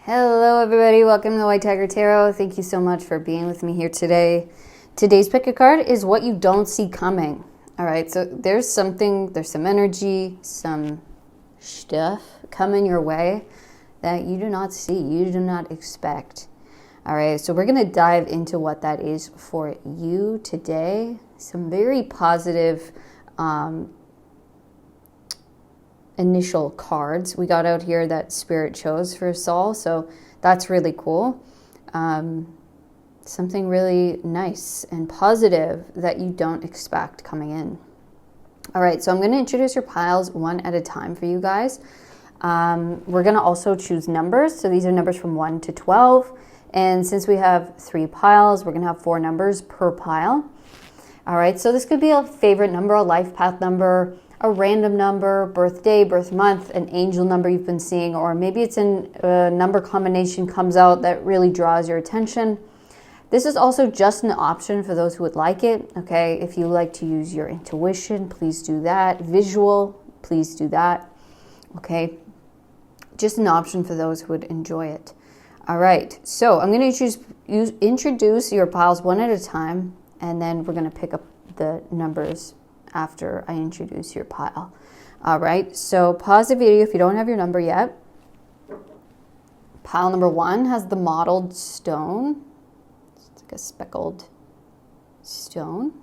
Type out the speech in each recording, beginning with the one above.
Hello everybody, welcome to the White Tiger Tarot. Thank you so much for being with me here today. Today's pick a card is what you don't see coming. All right, so there's some energy, some stuff coming your way that you do not see, you do not expect. All right, so we're going to dive into what that is for you today. Some very positive initial cards we got out here that Spirit chose for us all, so that's really cool. Something really nice and positive that you don't expect coming in. All right, so I'm going to introduce your piles one at a time for you guys. We're going to also choose numbers, so these are numbers from 1 to 12, and since we have 3 piles, we're going to have 4 numbers per pile. All right, so this could be a favorite number, a life path number, a random number, birthday, birth month, an angel number you've been seeing, or maybe it's a number combination comes out that really draws your attention. This is also just an option for those who would like it, okay? If you like to use your intuition, please do that. Visual, please do that, okay? Just an option for those who would enjoy it. All right, so I'm going to introduce your piles one at a time, and then we're going to pick up the numbers after I introduce your pile. All right, so pause the video if you don't have your number yet. Pile number 1 has the mottled stone. It's like a speckled stone.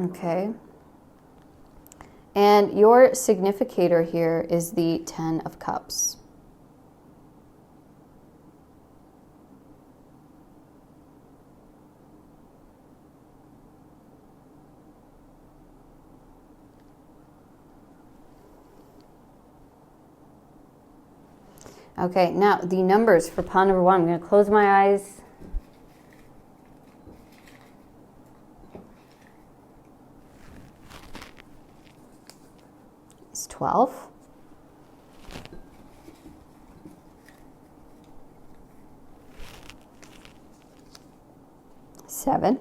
Okay. And your significator here is the 10 of Cups. Okay, now the numbers for pile number 1. I'm going to close my eyes. It's 12. 7.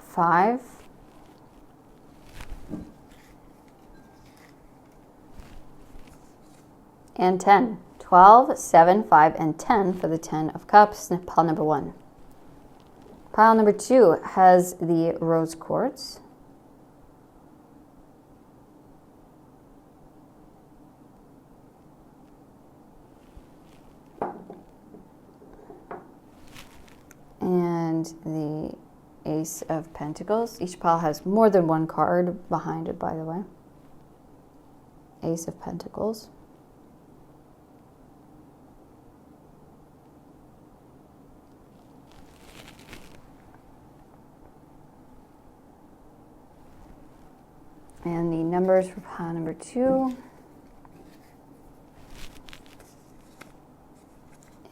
5. And 10. 12, 7, 5, and 10 for the 10 of Cups, pile number 1. Pile number 2 has the rose quartz. And the Ace of Pentacles. Each pile has more than one card behind it, by the way. Ace of Pentacles. And the numbers for pile number 2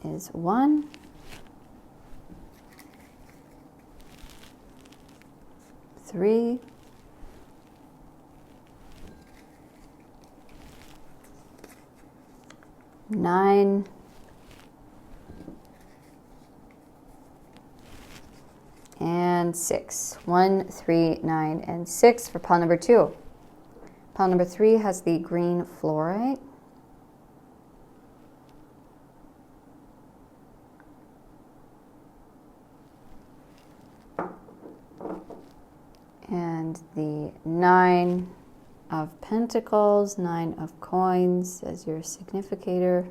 is 1, 3, 9, and 6. 1, 3, 9, and 6 for pile number 2. Pile number 3 has the green fluorite. And the 9 of Pentacles, 9 of coins as your significator.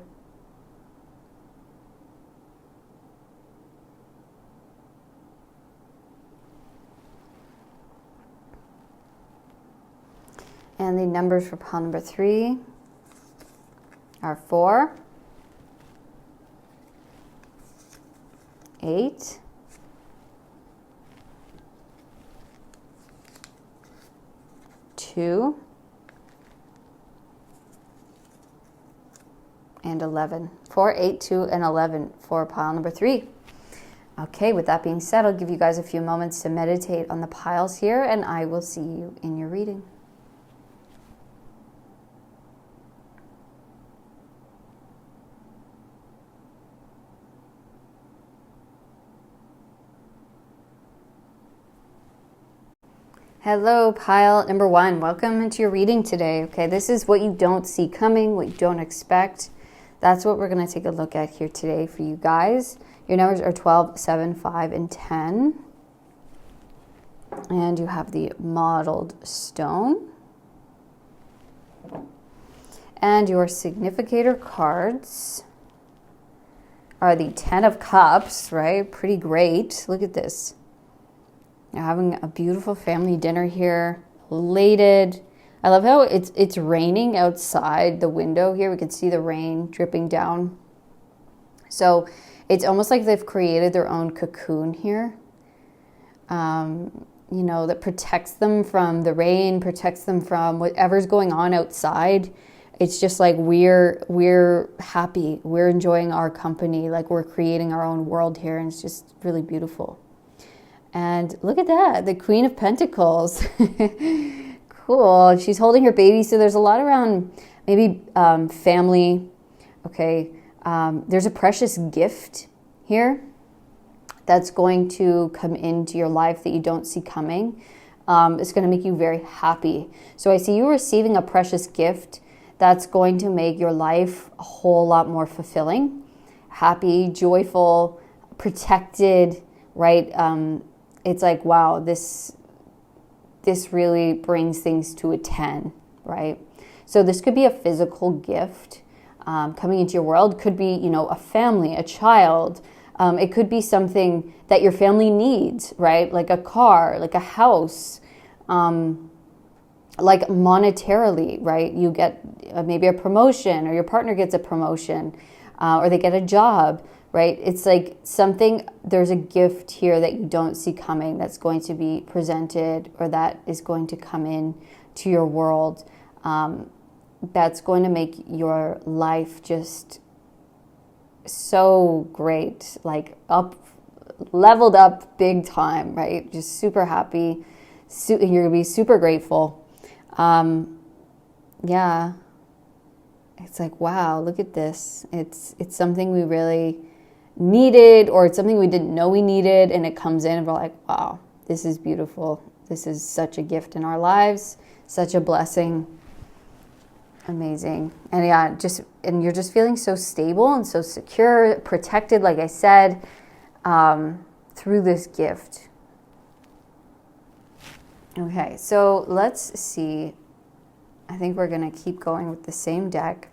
And the numbers for pile number 3 are 4, 8, 2, and 11. 4, 8, 2, and 11 for pile number 3. Okay, with that being said, I'll give you guys a few moments to meditate on the piles here, and I will see you in your reading. Hello, pile number 1. Welcome into your reading today. Okay, this is what you don't see coming, what you don't expect. That's what we're going to take a look at here today for you guys. Your numbers are 12, 7, 5, and 10. And you have the mottled stone. And your significator cards are the 10 of cups, right? Pretty great. Look at this. You're having a beautiful family dinner here, elated. I love how it's raining outside the window here. We can see the rain dripping down. So it's almost like they've created their own cocoon here, you know, that protects them from the rain, protects them from whatever's going on outside. It's just like we're happy. We're enjoying our company, like we're creating our own world here, and it's just really beautiful. And look at that, the Queen of Pentacles. Cool. She's holding her baby. So there's a lot around maybe family. Okay. There's a precious gift here that's going to come into your life that you don't see coming. It's going to make you very happy. So I see you receiving a precious gift that's going to make your life a whole lot more fulfilling, happy, joyful, protected, right? It's like, wow, this really brings things to a 10, right? So this could be a physical gift coming into your world. Could be, you know, a family, a child. It could be something that your family needs, right? Like a car, like a house, like monetarily, right? You get maybe a promotion, or your partner gets a promotion, or they get a job. Right? It's like something, there's a gift here that you don't see coming that's going to be presented, or that is going to come in to your world, that's going to make your life just so great, like leveled up big time, right? Just super happy. You're going to be super grateful. Yeah. It's like, wow, look at this. It's something we really needed, or it's something we didn't know we needed, and it comes in and we're like, wow, this is beautiful. This is such a gift in our lives, such a blessing. Amazing. And yeah, and you're just feeling so stable and so secure, protected, like I said, through this gift. Okay, so let's see. I think we're going to keep going with the same deck.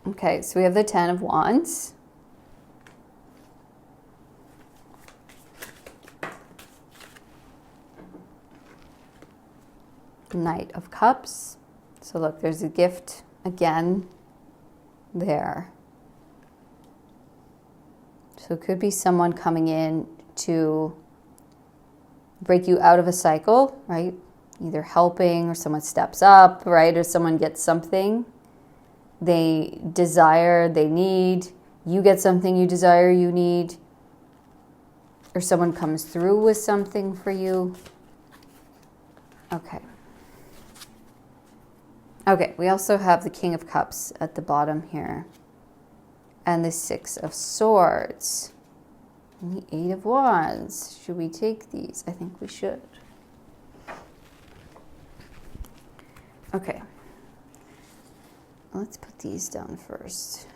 Okay, so we have the 10 of Wands. Knight of Cups. So look, there's a gift again there. So it could be someone coming in to break you out of a cycle, right? Either helping, or someone steps up, right? Or someone gets something they desire, they need. You get something you desire, you need. Or someone comes through with something for you. Okay. Okay, we also have the King of Cups at the bottom here. And the 6 of Swords. And the 8 of Wands. Should we take these? I think we should. Okay. Let's put these down first.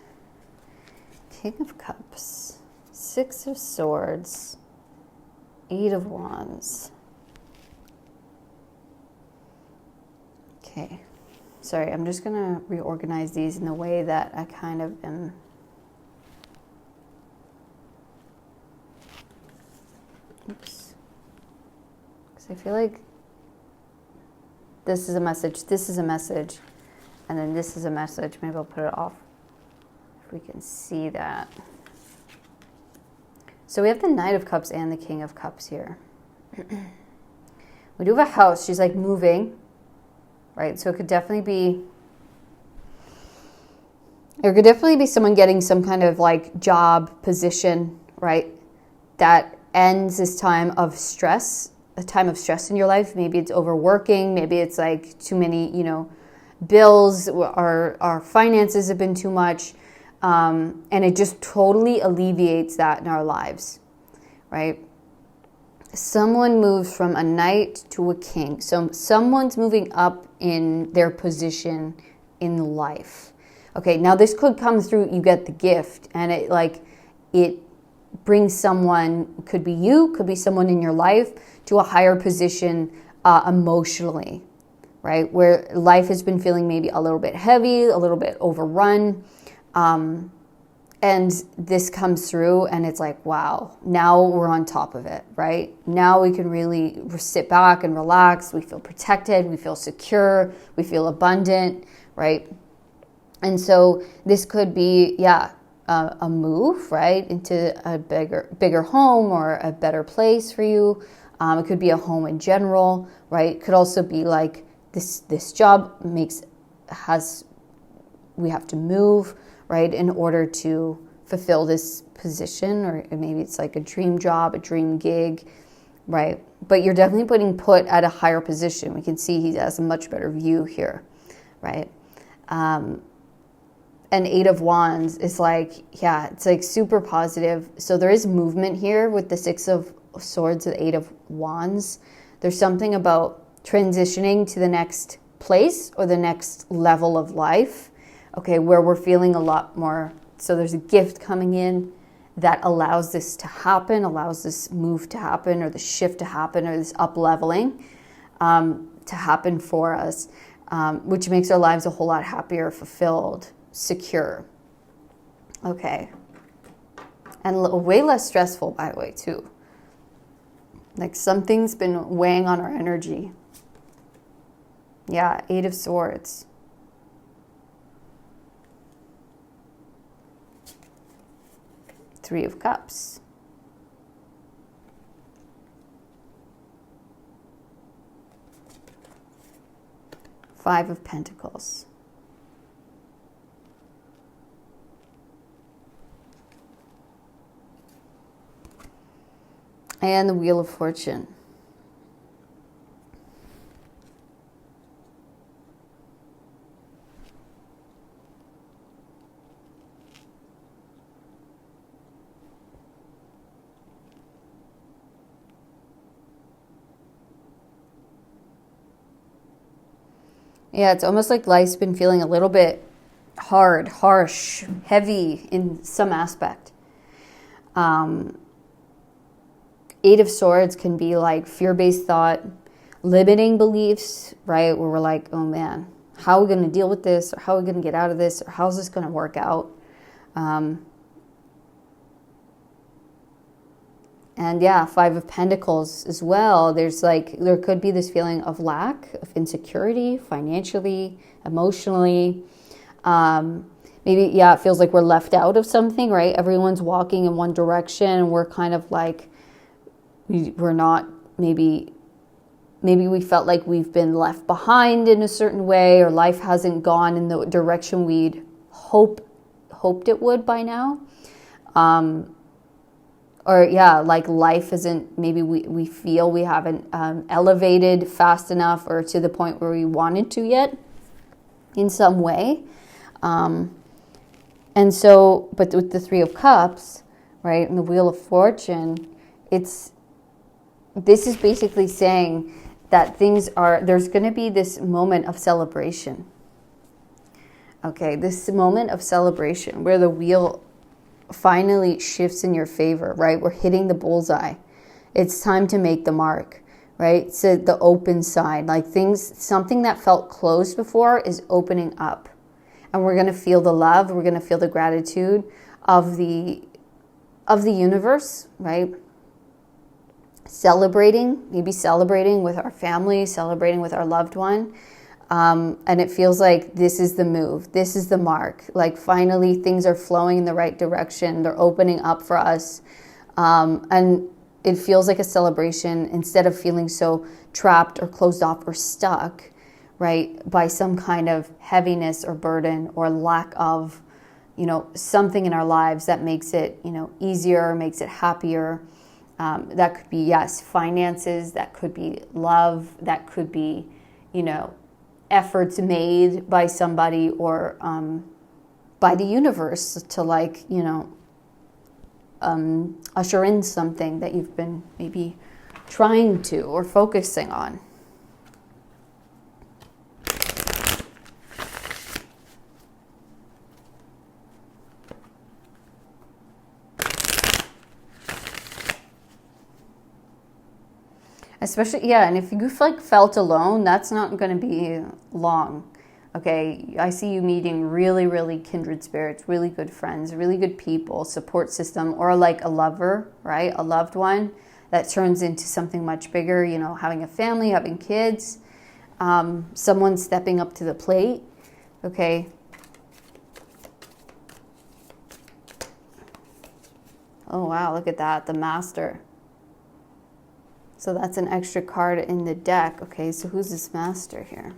King of Cups, 6 of Swords, 8 of Wands. Okay. Sorry, I'm just going to reorganize these in the way that I kind of am. Oops. Because I feel like this is a message, this is a message. And then this is a message. Maybe I'll put it off if we can see that. So we have the Knight of Cups and the King of Cups here. We do have a house. She's like moving, right? So it could definitely be, there could definitely be someone getting some kind of like job position, right? That ends this time of stress, a time of stress in your life. Maybe it's overworking. Maybe it's like too many, you know, bills, our finances have been too much. And it just totally alleviates that in our lives, right? Someone moves from a knight to a king. So someone's moving up in their position in life. Okay, now this could come through, you get the gift, and it brings someone, could be you, could be someone in your life, to a higher position emotionally, right? Where life has been feeling maybe a little bit heavy, a little bit overrun. And this comes through and it's like, wow, now we're on top of it, right? Now we can really sit back and relax. We feel protected. We feel secure. We feel abundant, right? And so this could be, a move, right, into a bigger home or a better place for you. It could be a home in general, right? It could also be like this job we have to move, right, in order to fulfill this position, or maybe it's like a dream job, a dream gig, right? But you're definitely being put at a higher position. We can see he has a much better view here, right? And Eight of Wands is like, it's like super positive. So there is movement here with the Six of Swords and Eight of Wands. There's something about transitioning to the next place or the next level of life, okay, where we're feeling a lot more. So there's a gift coming in that allows this to happen, allows this move to happen, or the shift to happen, or this up-leveling to happen for us, which makes our lives a whole lot happier, fulfilled, secure. Okay. And way less stressful, by the way, too. Like something's been weighing on our energy. Yeah, Eight of Swords. Three of Cups. Five of Pentacles. And the Wheel of Fortune. Yeah, it's almost like life's been feeling a little bit hard, harsh, heavy in some aspect. Eight of Swords can be like fear-based thought, limiting beliefs, right? Where we're like, oh man, how are we going to deal with this? Or how are we going to get out of this? Or how's this going to work out? And yeah, Five of Pentacles as well. There could be this feeling of lack, of insecurity, financially, emotionally. Maybe, it feels like we're left out of something, right? Everyone's walking in one direction and we're kind of like, we're not, maybe we felt like we've been left behind in a certain way, or life hasn't gone in the direction we'd hoped it would by now. Like life isn't, maybe we feel we haven't elevated fast enough or to the point where we wanted to yet in some way. And so, but with the Three of Cups, right, and the Wheel of Fortune, this is basically saying that there's going to be this moment of celebration. Okay, this moment of celebration where the wheel finally shifts in your favor, right? We're hitting the bullseye. It's time to make the mark, right? So the open side, like something that felt closed before is opening up. And we're going to feel the love. We're going to feel the gratitude of the universe, right? Maybe celebrating with our family, celebrating with our loved one. And it feels like this is the move. This is the mark. Like finally things are flowing in the right direction. They're opening up for us. And it feels like a celebration instead of feeling so trapped or closed off or stuck, right, by some kind of heaviness or burden or lack of, something in our lives that makes it, easier, makes it happier. That could be, yes, finances. That could be love. That could be, efforts made by somebody or by the universe to like, you know, usher in something that you've been maybe trying to or focusing on. Especially, yeah, and if you've like felt alone, that's not going to be long. Okay, I see you meeting really, really kindred spirits, really good friends, really good people, support system, or like a lover, right? A loved one that turns into something much bigger, you know, having a family, having kids, someone stepping up to the plate, okay? Oh, wow, look at that, the Master. So that's an extra card in the deck. Okay, so who's this Master here?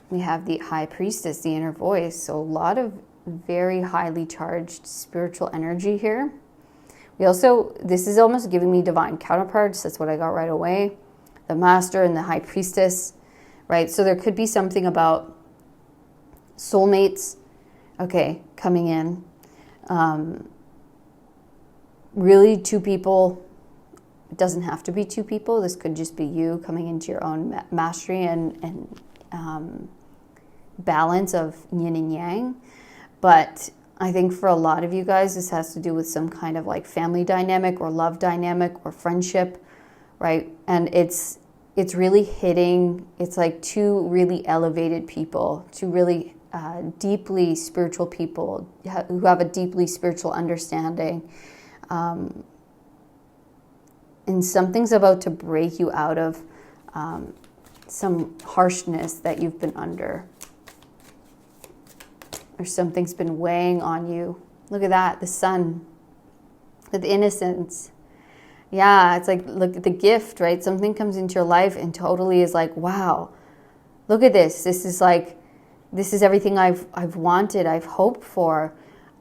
We have the High Priestess, the inner voice. So a lot of very highly charged spiritual energy here. We also, this is almost giving me divine counterparts. That's what I got right away. The Master and the High Priestess, right? So there could be something about soulmates, okay, coming in. Really two people. It doesn't have to be two people. This could just be you coming into your own mastery and balance of yin and yang. But I think for a lot of you guys, this has to do with some kind of like family dynamic or love dynamic or friendship, right? And it's really hitting, it's like two really elevated people, two really deeply spiritual people who have a deeply spiritual understanding. And something's about to break you out of some harshness that you've been under. Or something's been weighing on you. Look at that, the sun, the innocence. Yeah, it's like, look at the gift, right? Something comes into your life and totally is like, wow, look at this. This is like, this is everything I've wanted, I've hoped for.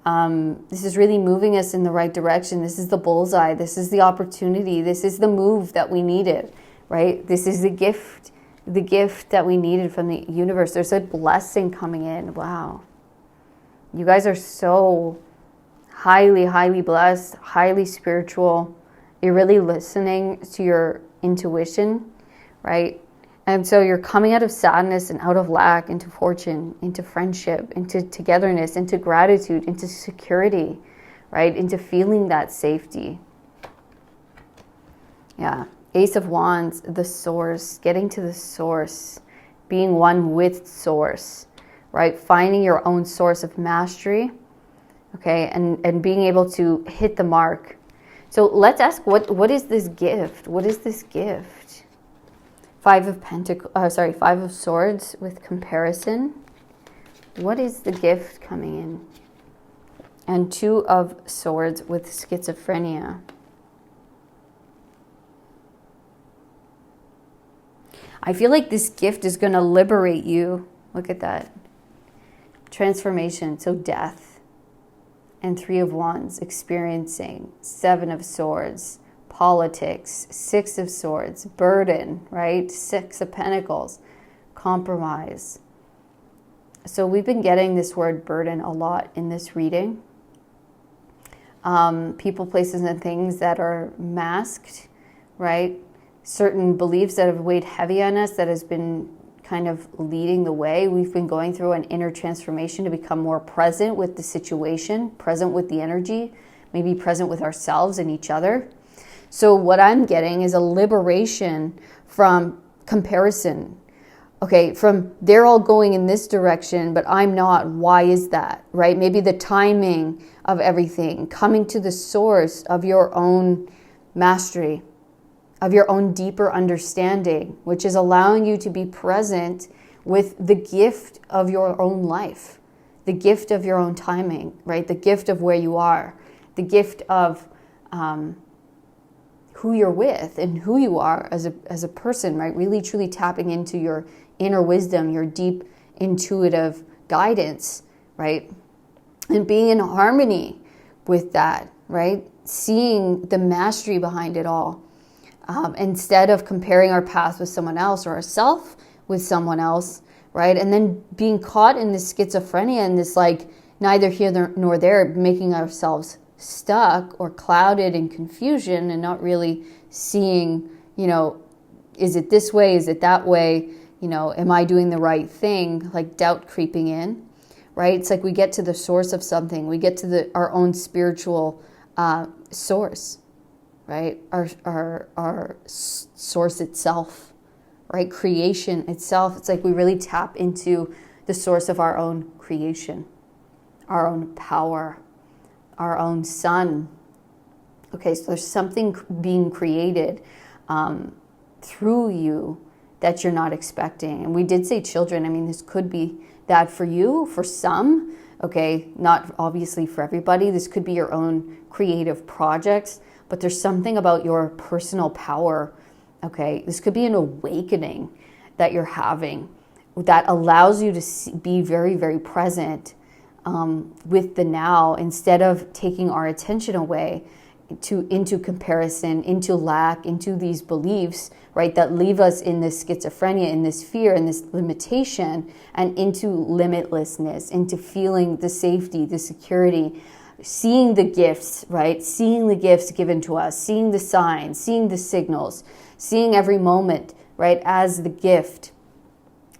This is really moving us in the right direction. This is the bullseye. This is the opportunity. This is the move that we needed, right? This is the gift that we needed from the universe. There's a blessing coming in. Wow. You guys are so highly, highly blessed, highly spiritual. You're really listening to your intuition, right? And so you're coming out of sadness and out of lack into fortune, into friendship, into togetherness, into gratitude, into security, right? Into feeling that safety. Yeah. Ace of Wands, the source, getting to the source, being one with source, right? Finding your own source of mastery, okay? And being able to hit the mark. So let's ask, what is this gift? What is this gift? Five of Swords with comparison. What is the gift coming in? And Two of Swords with schizophrenia. I feel like this gift is going to liberate you. Look at that. Transformation, so death. And Three of Wands, experiencing. Seven of Swords, politics. Six of Swords, burden, right? Six of Pentacles, compromise. So we've been getting this word burden a lot in this reading. People, places, and things that are masked, right? Certain beliefs that have weighed heavy on us, that has been kind of leading the way. We've been going through an inner transformation to become more present with the situation, present with the energy, maybe present with ourselves and each other. So what I'm getting is a liberation from comparison. Okay, from they're all going in this direction, but I'm not. Why is that, right? Maybe the timing of everything, coming to the source of your own mastery, of your own deeper understanding, which is allowing you to be present with the gift of your own life, the gift of your own timing, right? The gift of where you are, the gift of who you're with and who you are as a person, right? Really, truly tapping into your inner wisdom, your deep intuitive guidance, right? And being in harmony with that, right? Seeing the mastery behind it all. instead of comparing our path with someone else or ourself with someone else, right? And then being caught in this schizophrenia and this like neither here nor there, making ourselves stuck or clouded in confusion and not really seeing, you know, is it this way? Is it that way? You know, am I doing the right thing? Like doubt creeping in, right? It's like we get to the source of something. We get to our own spiritual source, right? Our source itself, right? Creation itself. It's like we really tap into the source of our own creation, our own power, our own sun. Okay, so there's something being created through you that you're not expecting. And we did say children. I mean, this could be that for you, for some, okay, not obviously for everybody. This could be your own creative projects, but there's something about your personal power, okay? This could be an awakening that you're having that allows you to be very, very present with the now instead of taking our attention away into comparison, into lack, into these beliefs, right, that leave us in this schizophrenia, in this fear, in this limitation, and into limitlessness, into feeling the safety, the security, seeing the gifts, right, seeing the gifts given to us, seeing the signs, seeing the signals, seeing every moment, right, as the gift,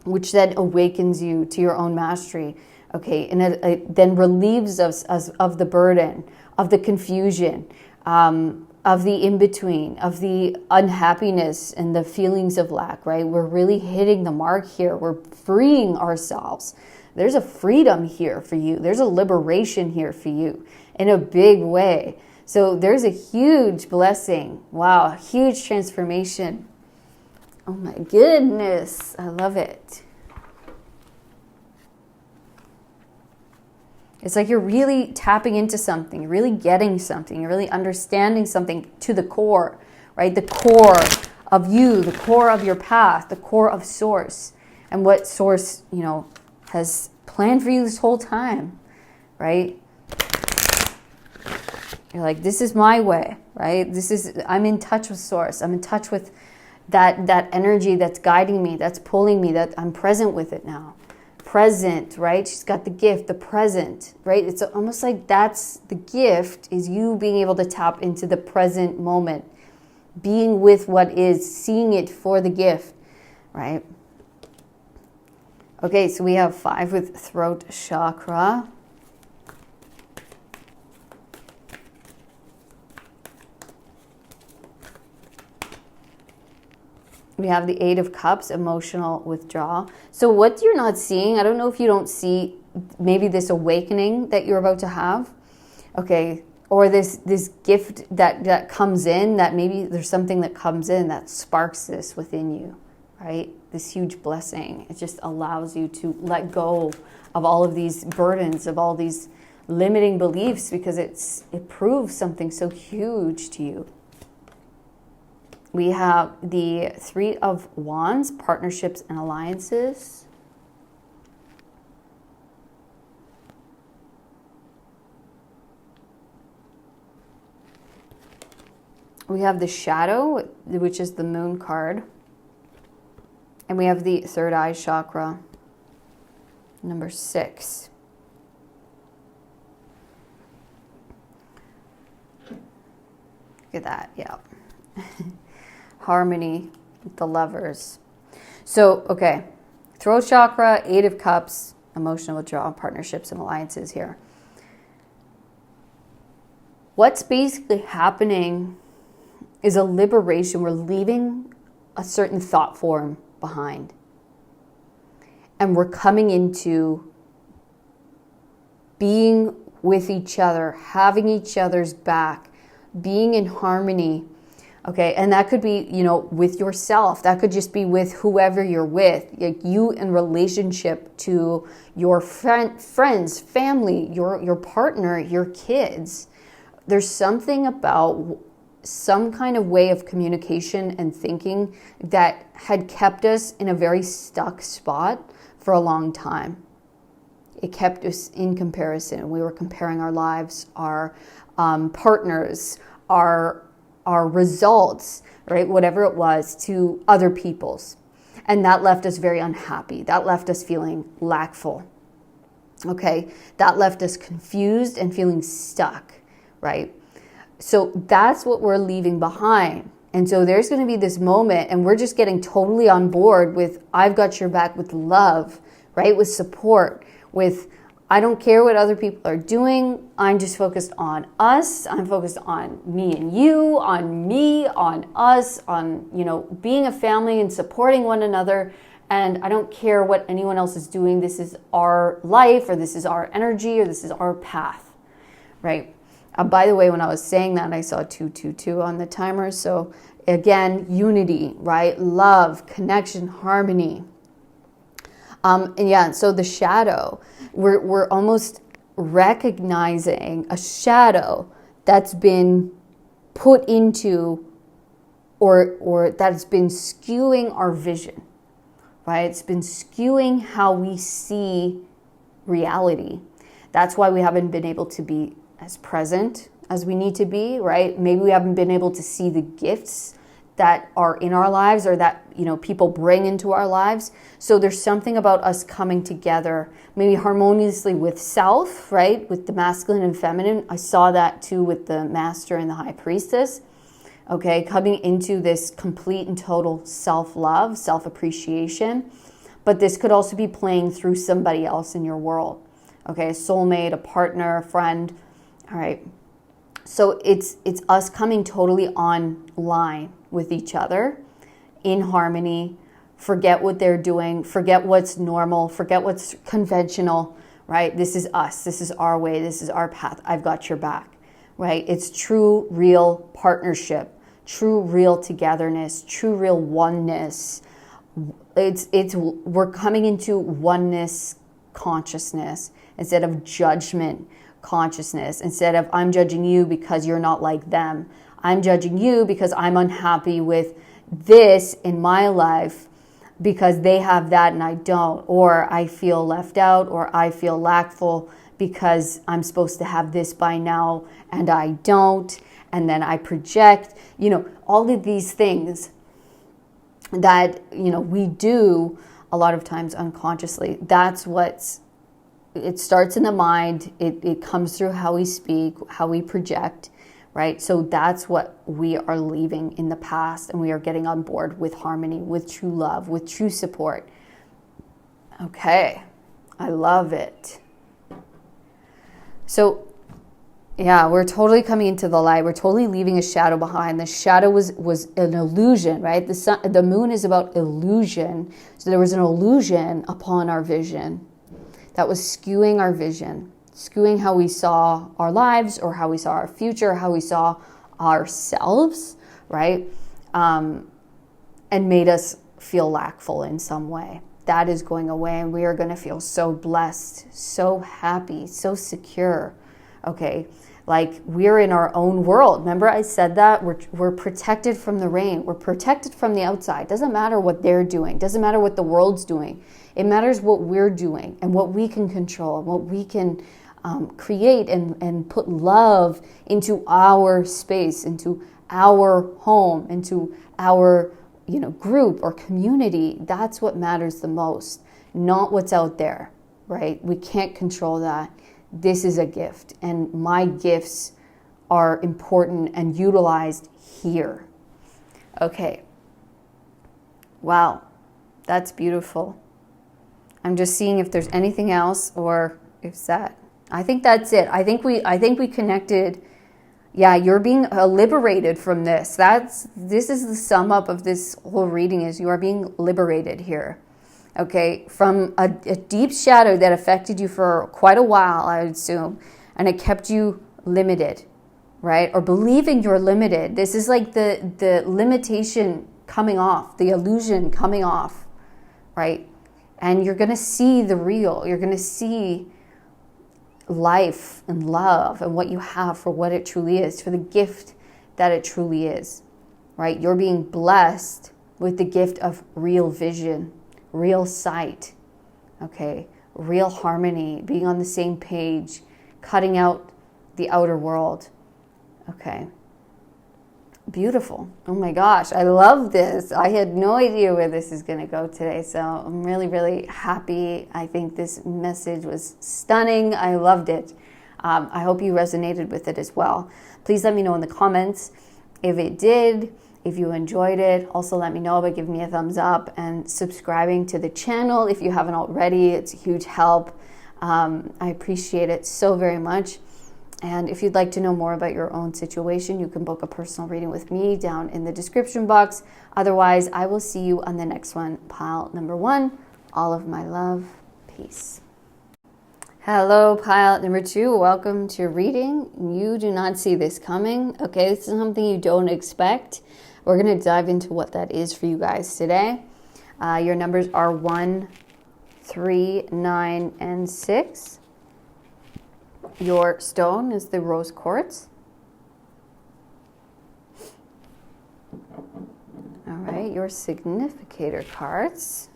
which then awakens you to your own mastery, okay, and it then relieves us of the burden, of the confusion, of the in-between, of the unhappiness and the feelings of lack, right? We're really hitting the mark here. We're freeing ourselves. There's a freedom here for you. There's a liberation here for you in a big way. So there's a huge blessing. Wow, huge transformation. Oh my goodness, I love it. It's like you're really tapping into something, you're really getting something, you're really understanding something to the core, right? The core of you, the core of your path, the core of source, and what source, you know, has planned for you this whole time, right? You're like, this is my way, right? I'm in touch with source. I'm in touch with that energy that's guiding me, that's pulling me, that I'm present with it now. Present, right? She's got the gift, the present, right? It's almost like that's the gift, is you being able to tap into the present moment, being with what is, seeing it for the gift, right? Okay, so we have 5 with throat chakra. We have the 8 of Cups, emotional withdrawal. So what you're not seeing, I don't know if you don't see maybe this awakening that you're about to have, okay, or this gift that comes in, that maybe there's something that comes in that sparks this within you, right? This huge blessing. It just allows you to let go of all of these burdens, of all these limiting beliefs, because it proves something so huge to you. We have the 3 of Wands, partnerships and alliances. We have the Shadow, which is the Moon card. And we have the 3rd eye chakra, number 6. Look at that, yeah. Harmony with the Lovers. So, okay, throat chakra, 8 of Cups, emotional withdrawal, partnerships and alliances here. What's basically happening is a liberation. We're leaving a certain thought form behind. And we're coming into being with each other, having each other's back, being in harmony. Okay, and that could be, you know, with yourself. That could just be with whoever you're with. Like you in relationship to your friends, family, your partner, your kids. There's something about some kind of way of communication and thinking that had kept us in a very stuck spot for a long time. It kept us in comparison. We were comparing our lives, our partners, our results, right, whatever it was, to other people's. And that left us very unhappy. That left us feeling lackful. Okay, that left us confused and feeling stuck, right? So that's what we're leaving behind. And so there's going to be this moment, and we're just getting totally on board with, I've got your back, with love, right? With support, with, I don't care what other people are doing. I'm just focused on us. I'm focused on me and you, on me, on us, on, being a family and supporting one another. And I don't care what anyone else is doing. This is our life, or this is our energy, or this is our path, right? By the way, when I was saying that, I saw 222 on the timer. So again, unity, right? Love, connection, harmony. So the shadow, we're almost recognizing a shadow that's been put into, or that's been skewing our vision, right? It's been skewing how we see reality. That's why we haven't been able to be as present as we need to be, right? Maybe we haven't been able to see the gifts that are in our lives, or that, people bring into our lives. So there's something about us coming together, maybe harmoniously with self, right? With the masculine and feminine. I saw that too with the master and the high priestess. Okay, coming into this complete and total self-love, self-appreciation. But this could also be playing through somebody else in your world. Okay, a soulmate, a partner, a friend. All right. So it's us coming totally online with each other, in harmony. Forget what they're doing. Forget what's normal. Forget what's conventional, right? This is us. This is our way. This is our path. I've got your back, right? It's true, real partnership, true, real togetherness, true, real oneness. We're coming into oneness consciousness instead of judgment consciousness, instead of I'm judging you because you're not like them. I'm judging you because I'm unhappy with this in my life because they have that and I don't, or I feel left out, or I feel lackful because I'm supposed to have this by now and I don't, and then I project, all of these things that, we do a lot of times unconsciously. That's it starts in the mind. It comes through how we speak, how we project, right? So that's what we are leaving in the past, and we are getting on board with harmony, with true love, with true support. Okay, I love it. So, yeah, we're totally coming into the light. We're totally leaving a shadow behind. The shadow was an illusion, right? The moon is about illusion. So there was an illusion upon our vision that was skewing our vision, skewing how we saw our lives, or how we saw our future, how we saw ourselves, right? And made us feel lackful in some way. That is going away, and we are going to feel so blessed, so happy, so secure, okay? Like we're in our own world. Remember I said that? We're protected from the rain. We're protected from the outside. Doesn't matter what they're doing. Doesn't matter what the world's doing. It matters what we're doing and what we can control and what we can create and put love into our space, into our home, into our group or community. That's what matters the most, not what's out there, right? We can't control that. This is a gift, and my gifts are important and utilized here. Okay. Wow, that's beautiful. I'm just seeing if there's anything else, or if that. I think that's it. I think we connected. Yeah, you're being liberated from this. This is the sum up of this whole reading, is you are being liberated here. Okay, from a deep shadow that affected you for quite a while, I would assume, and it kept you limited, right? Or believing you're limited. This is like the limitation coming off, the illusion coming off, right? And you're going to see the real. You're going to see life and love and what you have for what it truly is, for the gift that it truly is, right? You're being blessed with the gift of real vision, real sight, okay? Real harmony, being on the same page, cutting out the outer world, okay? Beautiful. Oh my gosh, I love this. I had no idea where this is going to go today, so I'm really, really happy. I think this message was stunning. I loved it. I hope you resonated with it as well. Please let me know in the comments if it did, if you enjoyed it. Also let me know by giving me a thumbs up and subscribing to the channel if you haven't already. It's a huge help. I appreciate it so very much. And if you'd like to know more about your own situation, you can book a personal reading with me down in the description box. Otherwise, I will see you on the next one. Pile number 1, all of my love. Peace. Hello, pile number 2. Welcome to your reading. You do not see this coming. Okay, this is something you don't expect. We're going to dive into what that is for you guys today. Your numbers are 1, 3, 9, and 6. Your stone is the rose quartz. All right, your significator cards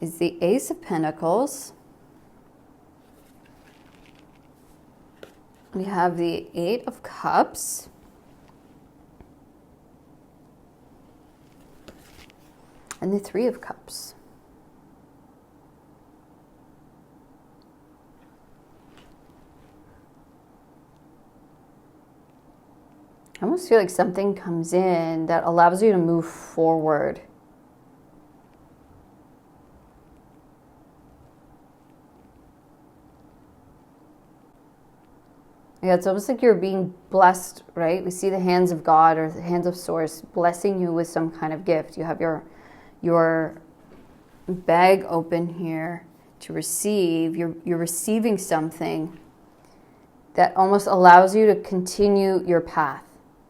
is the Ace of Pentacles. We have the 8 of Cups. And the 3 of Cups. I almost feel like something comes in that allows you to move forward. Yeah, it's almost like you're being blessed, right? We see the hands of God or the hands of Source blessing you with some kind of gift. You have your bag open here to receive. You're receiving something that almost allows you to continue your path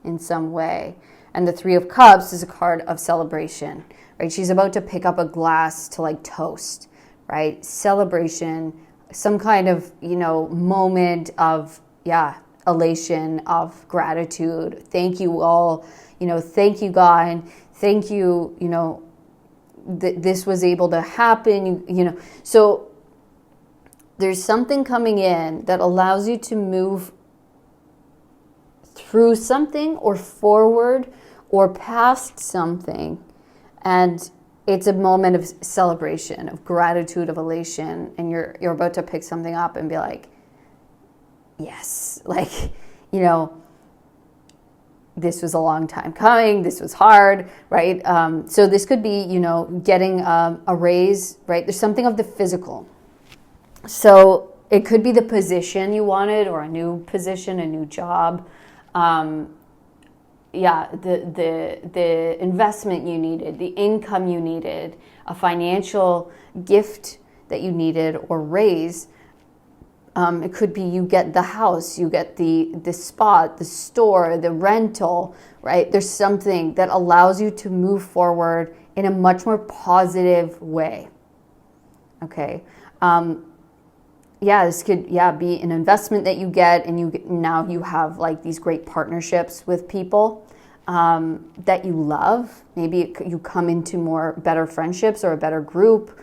in some way. And the 3 of Cups is a card of celebration, right? She's about to pick up a glass to like toast, right? Celebration, some kind of, moment of, elation, of gratitude. Thank you all, thank you God, thank you, this was able to happen, So there's something coming in that allows you to move through something or forward or past something, and it's a moment of celebration, of gratitude, of elation, and you're about to pick something up and be like, yes, this was a long time coming, this was hard, right? So this could be, getting a raise, right? There's something of the physical. So it could be the position you wanted, or a new position, a new job. The investment you needed, the income you needed, a financial gift that you needed or raise. It could be you get the house, you get the spot, the store, the rental, right? There's something that allows you to move forward in a much more positive way. Okay. This could be an investment that you get, and now you have like these great partnerships with people that you love. Maybe you come into better friendships or a better group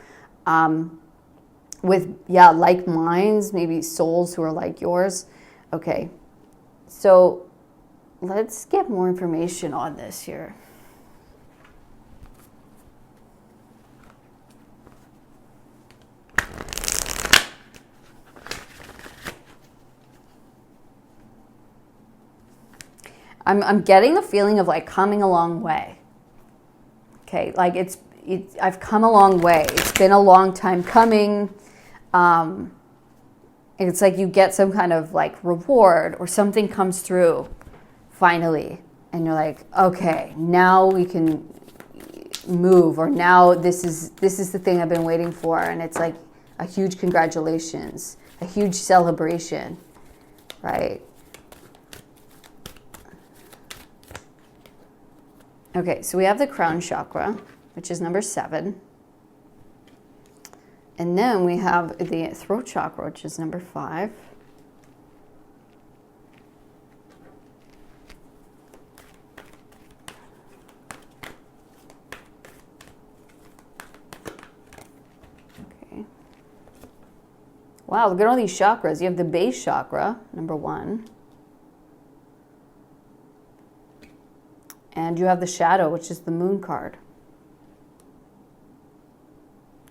with like minds, maybe souls who are like yours. Okay, so let's get more information on this here. I'm getting the feeling of like coming a long way. Okay, like I've come a long way. It's been a long time coming. It's like you get some kind of like reward or something comes through finally, and you're like, okay, now we can move, or now this is the thing I've been waiting for, and it's like a huge congratulations, a huge celebration, right? Okay, so we have the crown chakra, which is number 7. And then we have the throat chakra, which is number 5. Okay. Wow, look at all these chakras. You have the base chakra, number 1. And you have the shadow, which is the moon card.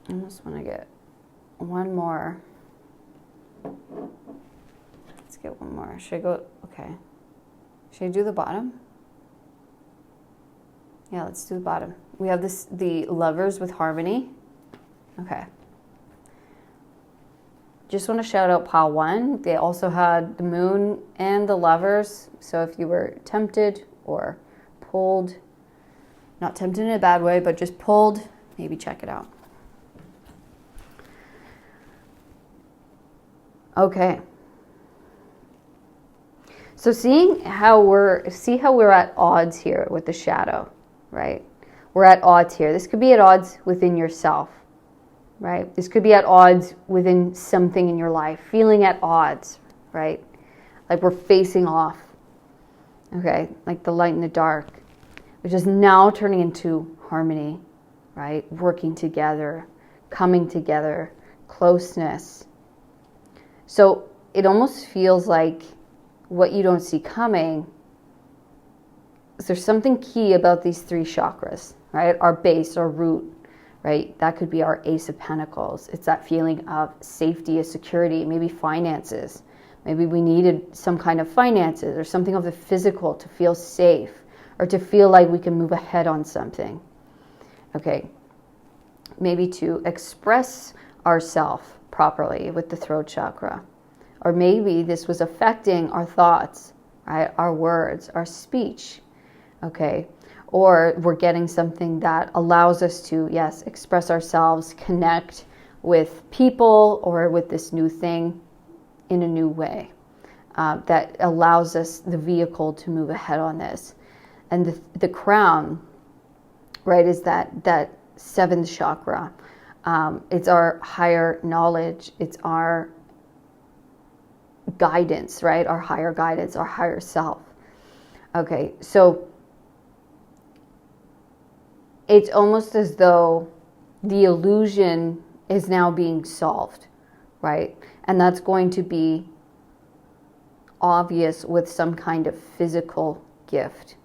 I just want to get one more. Let's get one more. Should I go? Okay. Should I do the bottom? Yeah, let's do the bottom. We have this, the lovers with harmony. Okay. Just want to shout out pile 1. They also had the moon and the lovers. So if you were tempted or pulled, not tempted in a bad way, but just pulled, maybe check it out. Okay. So see how we're at odds here with the shadow, right? We're at odds here. This could be at odds within yourself, right? This could be at odds within something in your life, feeling at odds, right? Like we're facing off, okay? Like the light and the dark, which is now turning into harmony, right? Working together, coming together, closeness. So it almost feels like what you don't see coming. There's something key about these 3 chakras, right? Our base, our root, right? That could be our Ace of Pentacles. It's that feeling of safety, of security, maybe finances. Maybe we needed some kind of finances or something of the physical to feel safe or to feel like we can move ahead on something. Okay. Maybe to express ourselves properly with the throat chakra. Or maybe this was affecting our thoughts, right? Our words, our speech, okay? Or we're getting something that allows us to, yes, express ourselves, connect with people or with this new thing in a new way that allows us the vehicle to move ahead on this. And the crown, right, is that 7th chakra. It's our higher knowledge. It's our guidance, right? Our higher guidance, our higher self. Okay, so it's almost as though the illusion is now being solved, right? And that's going to be obvious with some kind of physical gift.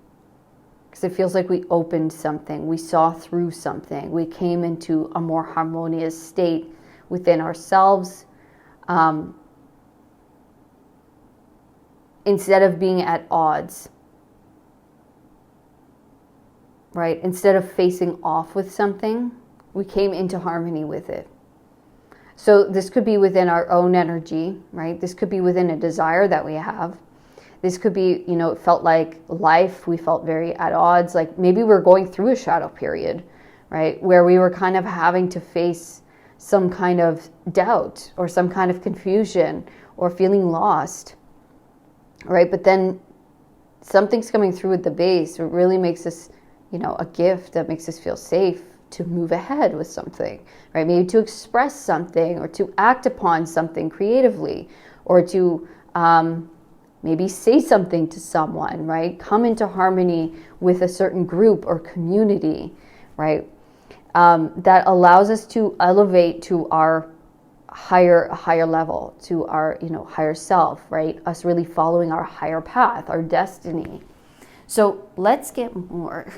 Because it feels like we opened something, we saw through something, we came into a more harmonious state within ourselves. Instead of being at odds, right? Instead of facing off with something, we came into harmony with it. So this could be within our own energy, right? This could be within a desire that we have. This could be, it felt like life, we felt very at odds. Like maybe we're going through a shadow period, right? Where we were kind of having to face some kind of doubt or some kind of confusion or feeling lost. Right, but then something's coming through with the base. It really makes us, a gift that makes us feel safe to move ahead with something, right? Maybe to express something or to act upon something creatively or to maybe say something to someone, right? Come into harmony with a certain group or community, right? That allows us to elevate to our higher level, to our higher self, right? Us really following our higher path, our destiny. So let's get more.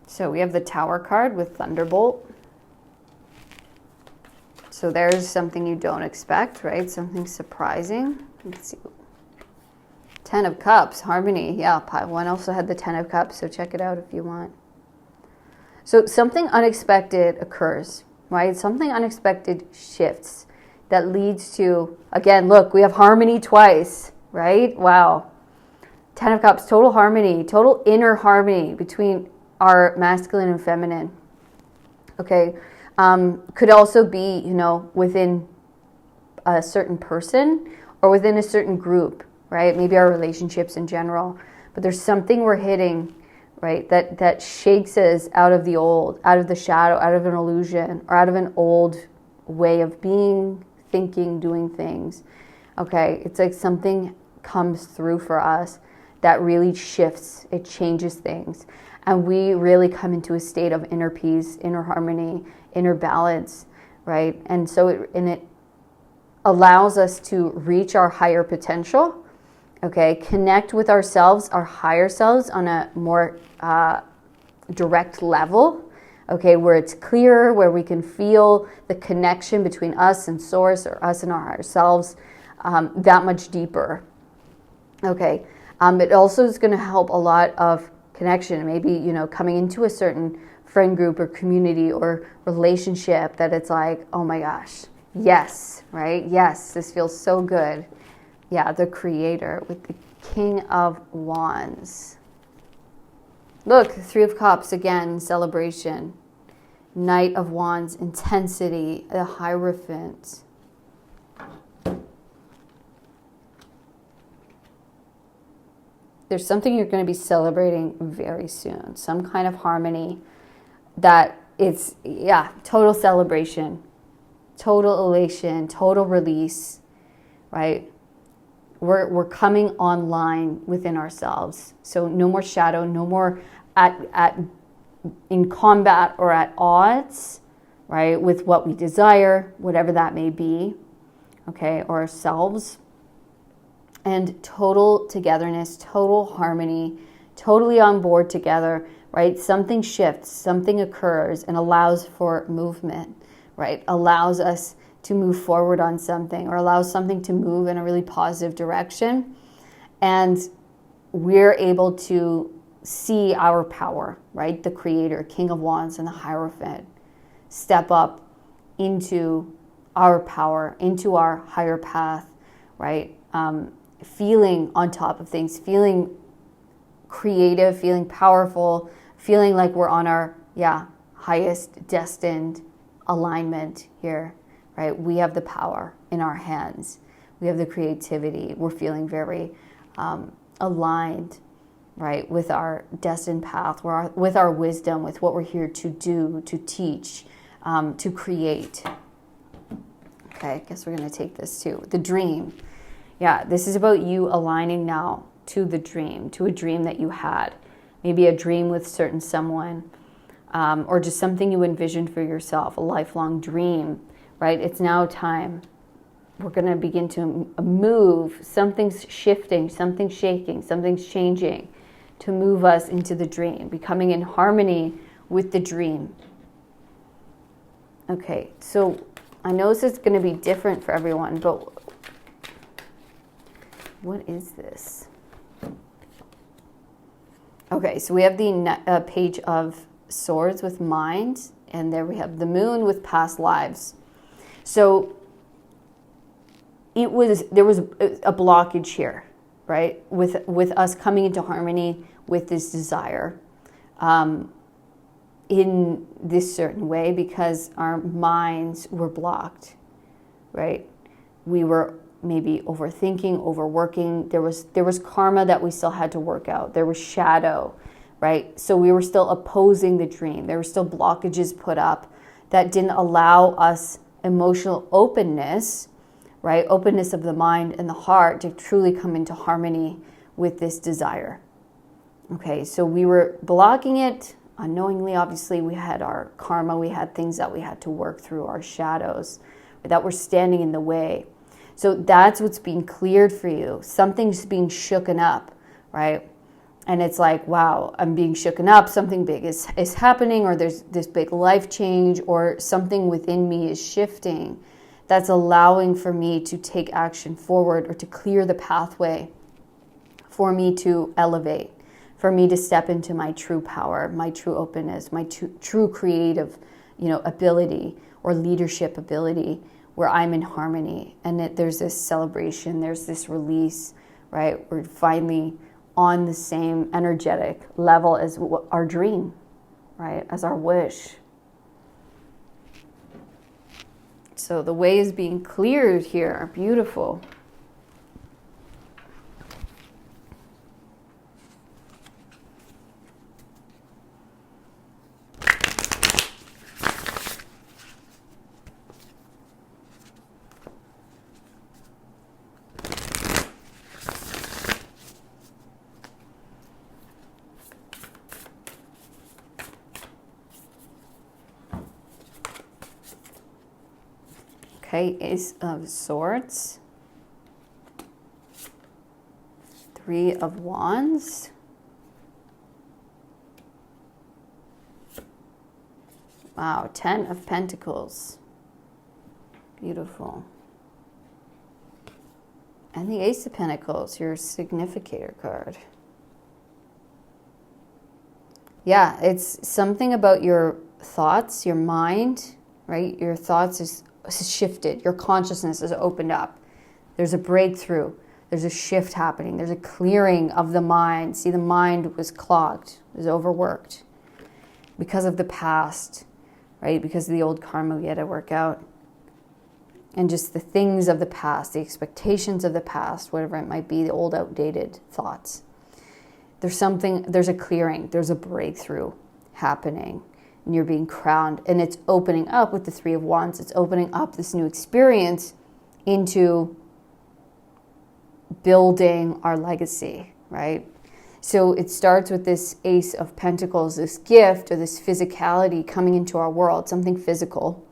So we have the Tower card with Thunderbolt. So there's something you don't expect, right? Something surprising. Let's see. 10 of Cups, harmony. Yeah, pile 1 also had the 10 of Cups, so check it out if you want. So something unexpected occurs, right? Something unexpected shifts that leads to, again, look, we have harmony twice, right? Wow. 10 of Cups, total harmony, total inner harmony between our masculine and feminine. Okay. Could also be, within a certain person or within a certain group, right? Maybe our relationships in general. But there's something we're hitting, right? That shakes us out of the old, out of the shadow, out of an illusion, or out of an old way of being, thinking, doing things. Okay, it's like something comes through for us that really shifts, it changes things. And we really come into a state of inner peace, inner harmony, inner balance, right? And so it allows us to reach our higher potential, okay? Connect with ourselves, our higher selves on a more direct level, okay? Where it's clearer, where we can feel the connection between us and source, or us and our higher selves, that much deeper, okay? It also is going to help a lot of connection, maybe, you know, coming into a certain friend group or community or relationship that it's like, oh my gosh, yes, right? Yes, this feels so good. Yeah, the Creator with the King of Wands. Look, Three of Cups, again, celebration. Knight of Wands, intensity, the Hierophant. There's something you're going to be celebrating very soon. Some kind of harmony that it's, yeah, total celebration, total elation, total release, right? We're coming online within ourselves. So no more shadow, no more in combat or at odds, right? With what we desire, whatever that may be, okay, or ourselves. And total togetherness, total harmony, totally on board together, right? Something shifts, something occurs and allows for movement, right? Allows us to move forward on something, or allows something to move in a really positive direction. And we're able to see our power, right? The Creator, King of Wands, and the Hierophant step up into our power, into our higher path, right? Feeling on top of things, feeling creative, feeling powerful, feeling like we're on our, highest destined alignment here, right? We have the power in our hands. We have the creativity. We're feeling very aligned, right, with our destined path, with our wisdom, with what we're here to do, to teach, to create. Okay, I guess we're going to take this too. The dream. Yeah, this is about you aligning now to the dream, to a dream that you had. Maybe a dream with certain someone, or just something you envisioned for yourself, a lifelong dream, right? It's now time. We're going to begin to move. Something's shifting, something's shaking, something's changing to move us into the dream, becoming in harmony with the dream. Okay, so I know this is going to be different for everyone, but what is this? Okay, so we have the Page of Swords with Mind, and there we have the Moon with past lives. So there was a blockage here, right? With us coming into harmony with this desire in this certain way, because our minds were blocked, right? We were maybe overthinking, overworking. There was karma that we still had to work out. There was shadow, right? So we were still opposing the dream. There were still blockages put up that didn't allow us emotional openness, right? Openness of the mind and the heart to truly come into harmony with this desire. Okay, so we were blocking it unknowingly. Obviously, we had our karma. We had things that we had to work through, our shadows that were standing in the way. So that's what's being cleared for you. Something's being shooken up, right? And it's like, wow, I'm being shooken up. Something big is happening, or there's this big life change, or something within me is shifting that's allowing for me to take action forward, or to clear the pathway for me to elevate, for me to step into my true power, my true openness, my true creative, ability or leadership ability, where I'm in harmony. And there's this celebration, there's this release, right? We're finally on the same energetic level as our dream, right? As our wish. So the way is being cleared here. Beautiful. Okay, Ace of Swords. 3 of Wands. Wow, 10 of Pentacles. Beautiful. And the Ace of Pentacles, your significator card. Yeah, it's something about your thoughts, your mind, right? Your thoughts is shifted. Your consciousness is opened up. There's a breakthrough. There's a shift happening. There's a clearing of the mind. See, the mind was clogged, was overworked because of the past, right? Because of the old karma we had to work out. And just the things of the past, the expectations of the past, whatever it might be, the old outdated thoughts. There's a clearing, there's a breakthrough happening, and you're being crowned. And it's opening up with the 3 of Wands. It's opening up this new experience into building our legacy, right? So it starts with this Ace of Pentacles, this gift or this physicality coming into our world, something physical.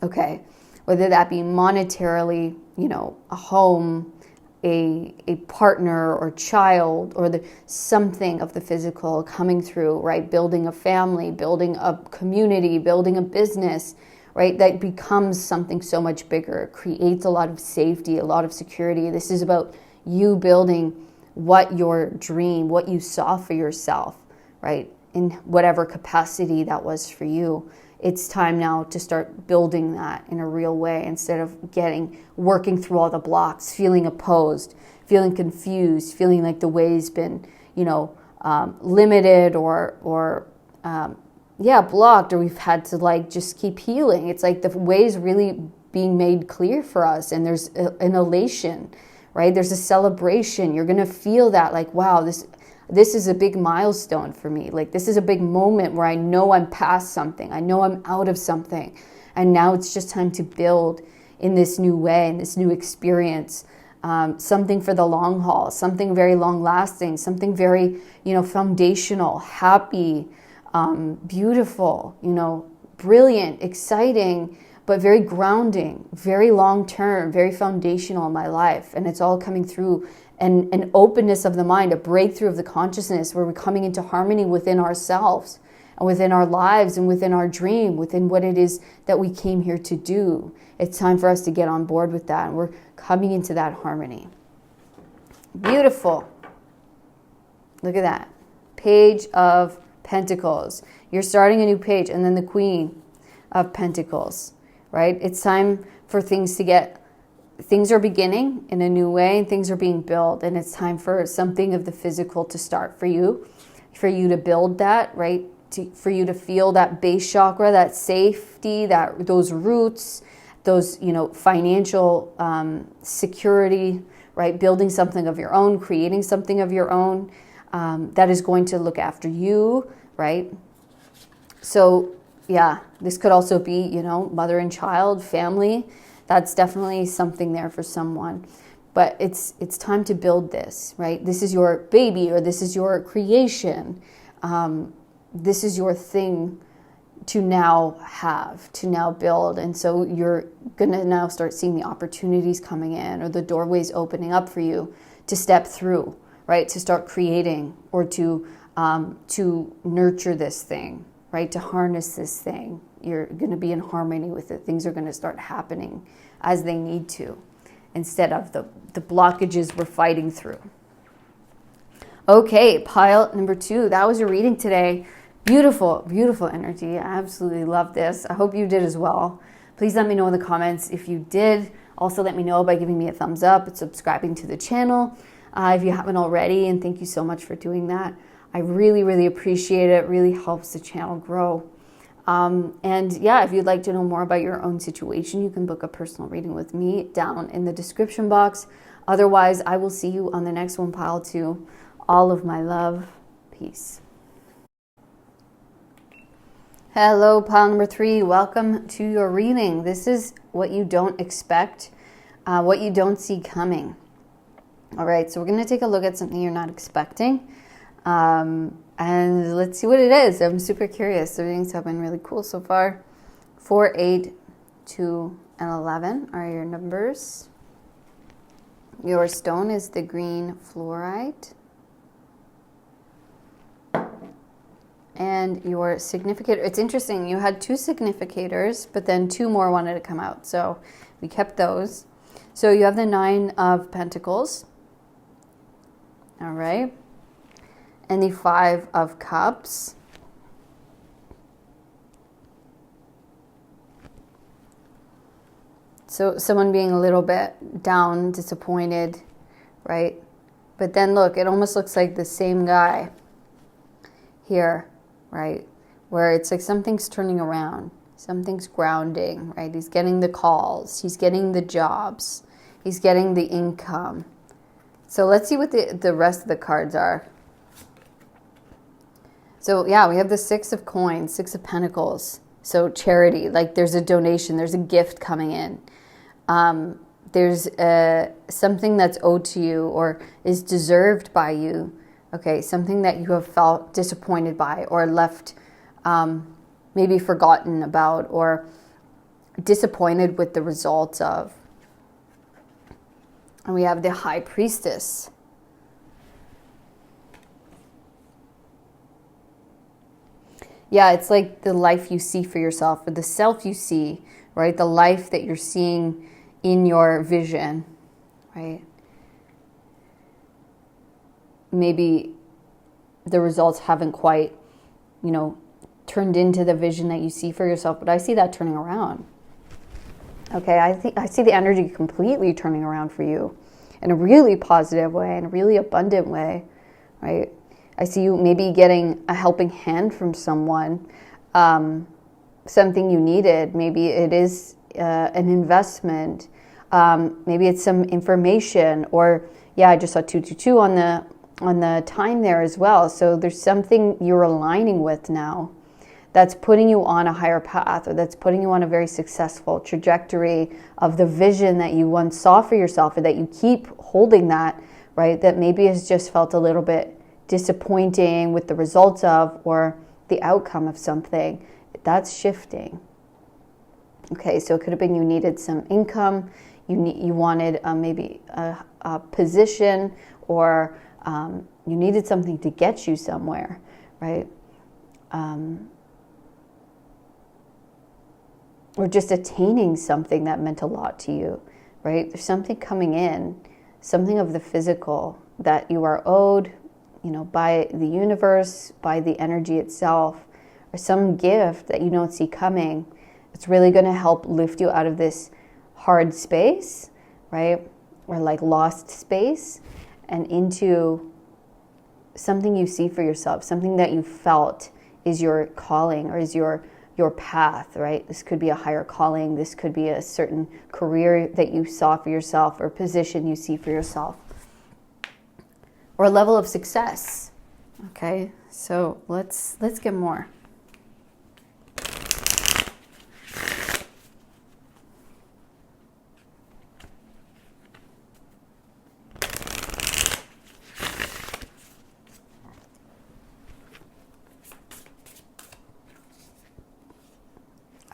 Okay. Whether that be monetarily, a home, a partner or child, or something of the physical coming through, right? Building a family, building a community, building a business, right? That becomes something so much bigger. It creates a lot of safety, a lot of security. This is about you building what your dream, what you saw for yourself, right? In whatever capacity that was for you. It's time now to start building that in a real way instead of working through all the blocks, feeling opposed, feeling confused, feeling like the way's been, limited or blocked, or we've had to just keep healing. It's like the way's really being made clear for us, and there's an elation, right? There's a celebration. You're going to feel that wow, this is a big milestone for me. This is a big moment where I know I'm past something. I know I'm out of something. And now it's just time to build in this new way, in this new experience, something for the long haul, something very long lasting, something very, foundational, happy, beautiful, brilliant, exciting, but very grounding, very long term, very foundational in my life. And it's all coming through an openness of the mind, a breakthrough of the consciousness where we're coming into harmony within ourselves and within our lives and within our dream, within what it is that we came here to do. It's time for us to get on board with that, and we're coming into that harmony. Beautiful. Look at that. Page of Pentacles. You're starting a new page, and then the Queen of Pentacles, right? It's time for things are beginning in a new way, and things are being built, and it's time for something of the physical to start for you to build that, right? For you to feel that base chakra, that safety, those roots, those, financial security, right? Building something of your own, creating something of your own that is going to look after you, right? So, yeah, this could also be, mother and child, family. That's definitely something there for someone. But it's time to build this, right? This is your baby, or this is your creation. This is your thing to now have, to now build. And so you're going to now start seeing the opportunities coming in, or the doorways opening up for you to step through, right? To start creating, or to nurture this thing, right? To harness this thing. You're going to be in harmony with it. Things are going to start happening as they need to, instead of the blockages we're fighting through. Okay, pile number 2. That was your reading today. Beautiful, beautiful energy. I absolutely love this. I hope you did as well. Please let me know in the comments if you did. Also, let me know by giving me a thumbs up and subscribing to the channel if you haven't already. And thank you so much for doing that. I really, really appreciate it. It really helps the channel grow. And yeah, if you'd like to know more about your own situation, you can book a personal reading with me down in the description box. Otherwise, I will see you on the next one, pile 2. All of my love. Peace. Hello, pile number 3. Welcome to your reading. This is what you don't expect, what you don't see coming. All right, so we're going to take a look at something you're not expecting. And let's see what it is. I'm super curious. The readings have been really cool so far. 4, 8, 2, and 11 are your numbers. Your stone is the green fluorite. And your significator, it's interesting, you had 2 significators, but then 2 more wanted to come out. So we kept those. So you have the 9 of Pentacles. All right. And the 5 of Cups. So someone being a little bit down, disappointed, right? But then look, it almost looks like the same guy here, right? Where it's like something's turning around, something's grounding, right? He's getting the calls, he's getting the jobs, he's getting the income. So let's see what the rest of the cards are. So yeah, we have the 6 of Coins, 6 of Pentacles. So charity, like there's a donation, there's a gift coming in. There's something that's owed to you or is deserved by you. Okay, something that you have felt disappointed by or left, maybe forgotten about or disappointed with the results of. And we have the High Priestess. Yeah, it's like the life you see for yourself, or the self you see, right? The life that you're seeing in your vision, right? Maybe the results haven't quite, turned into the vision that you see for yourself, but I see that turning around. Okay, I see the energy completely turning around for you in a really positive way, in a really abundant way, right? I see you maybe getting a helping hand from someone, something you needed. Maybe it is an investment. Maybe it's some information, or yeah, I just saw 222 on the time there as well. So there's something you're aligning with now that's putting you on a higher path, or that's putting you on a very successful trajectory of the vision that you once saw for yourself, or that you keep holding that, right? That maybe has just felt a little bit disappointing with the results of, or the outcome of something. That's shifting. Okay, so it could have been you needed some income, you wanted maybe a position, or you needed something to get you somewhere, right? Or just attaining something that meant a lot to you, right? There's something coming in, something of the physical that you are owed, by the universe, by the energy itself, or some gift that you don't see coming. It's really going to help lift you out of this hard space, right? Or like lost space, and into something you see for yourself, something that you felt is your calling, or is your path, right? This could be a higher calling. This could be a certain career that you saw for yourself, or position you see for yourself, or a level of success. Okay, so let's get more.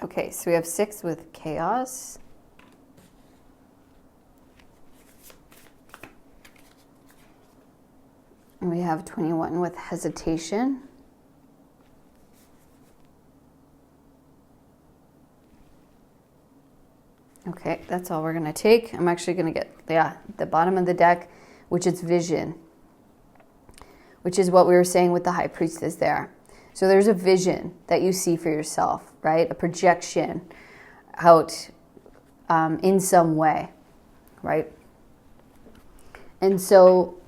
Okay, so we have 6 with Chaos. And we have 21 with Hesitation. Okay, that's all we're going to take. I'm actually going to get, the bottom of the deck, which is Vision, which is what we were saying with the High Priestess there. So there's a vision that you see for yourself, right? A projection out in some way, right? And so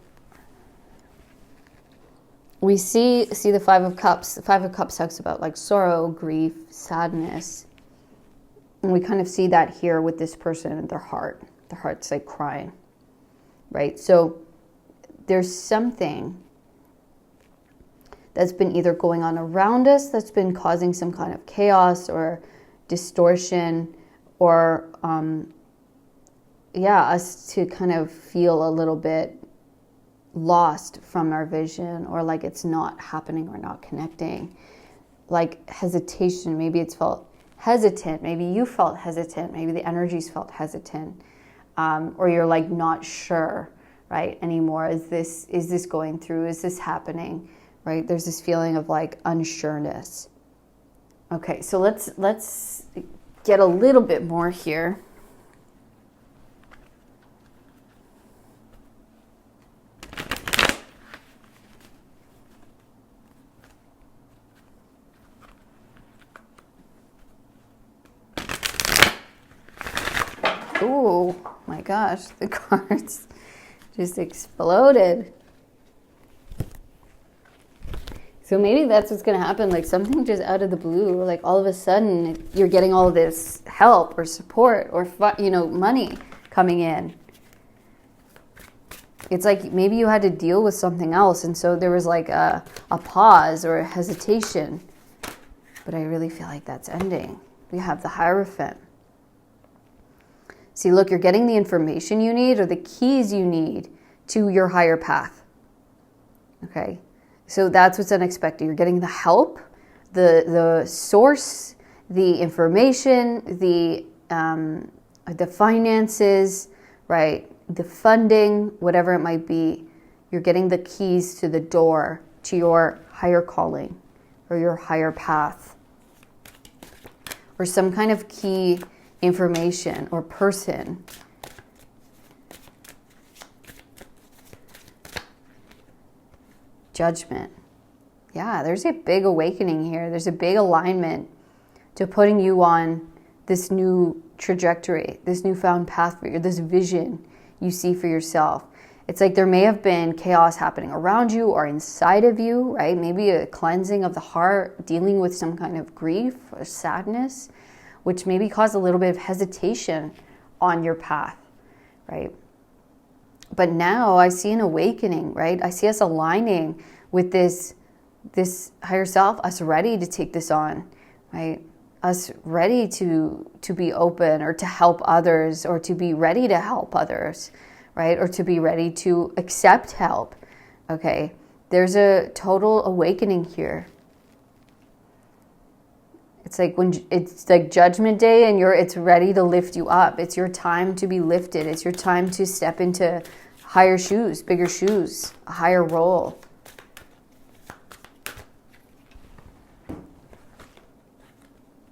we see the 5 of Cups. The 5 of Cups talks about like sorrow, grief, sadness. And we kind of see that here with this person and their heart. Their heart's like crying, right? So there's something that's been either going on around us that's been causing some kind of chaos or distortion, or us to kind of feel a little bit lost from our vision, or like it's not happening or not connecting. Like hesitation, maybe it's felt hesitant. Maybe you felt hesitant. Maybe the energies felt hesitant. Or you're like not sure, right, anymore. Is this going through? Is this happening? Right? There's this feeling of like unsureness. Okay, so let's get a little bit more here. Oh my gosh, the cards just exploded. So maybe that's what's going to happen, like something just out of the blue, like all of a sudden you're getting all this help or support or, money coming in. It's like maybe you had to deal with something else, and so there was like a pause or a hesitation. But I really feel like that's ending. We have the Hierophant. See, look, you're getting the information you need or the keys you need to your higher path. Okay? So that's what's unexpected. You're getting the help, the source, the information, the finances, right? The funding, whatever it might be. You're getting the keys to the door to your higher calling or your higher path or some kind of key information or person. Judgment. Yeah, there's a big awakening here. There's a big alignment to putting you on this new trajectory, this newfound path for you, this vision you see for yourself. It's like there may have been chaos happening around you or inside of you, right? Maybe a cleansing of the heart, dealing with some kind of grief or sadness, which maybe caused a little bit of hesitation on your path, right? But now I see an awakening, right? I see us aligning with this higher self, us ready to take this on, right? Us ready to be open or to help others or to be ready to help others, right? Or to be ready to accept help, okay? There's a total awakening here. It's like Judgment Day and it's ready to lift you up. It's your time to be lifted. It's your time to step into higher shoes, bigger shoes, a higher role.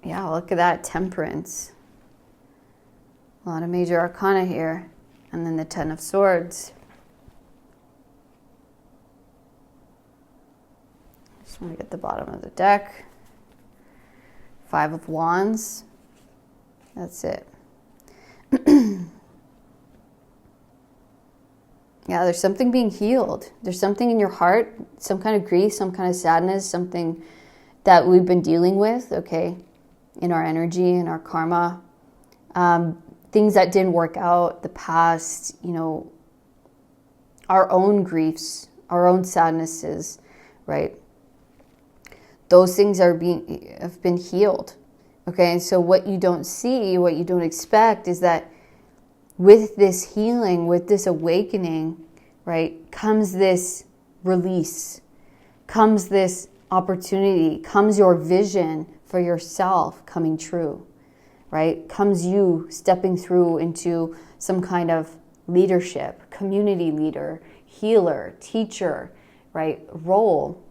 Yeah, look at that, Temperance. A lot of major arcana here. And then the Ten of Swords. Just want to get the bottom of the deck. Five of Wands. That's it. Yeah, there's something being healed. There's something in your heart, some kind of grief, some kind of sadness, something that we've been dealing with, okay, in our energy, in our karma. Things that didn't work out, the past, our own griefs, our own sadnesses, right? Those things have been healed, okay? And so what you don't see, what you don't expect is that with this healing, with this awakening, right, comes this release, comes this opportunity, comes your vision for yourself coming true, right? Comes you stepping through into some kind of leadership, community leader, healer, teacher, right, role.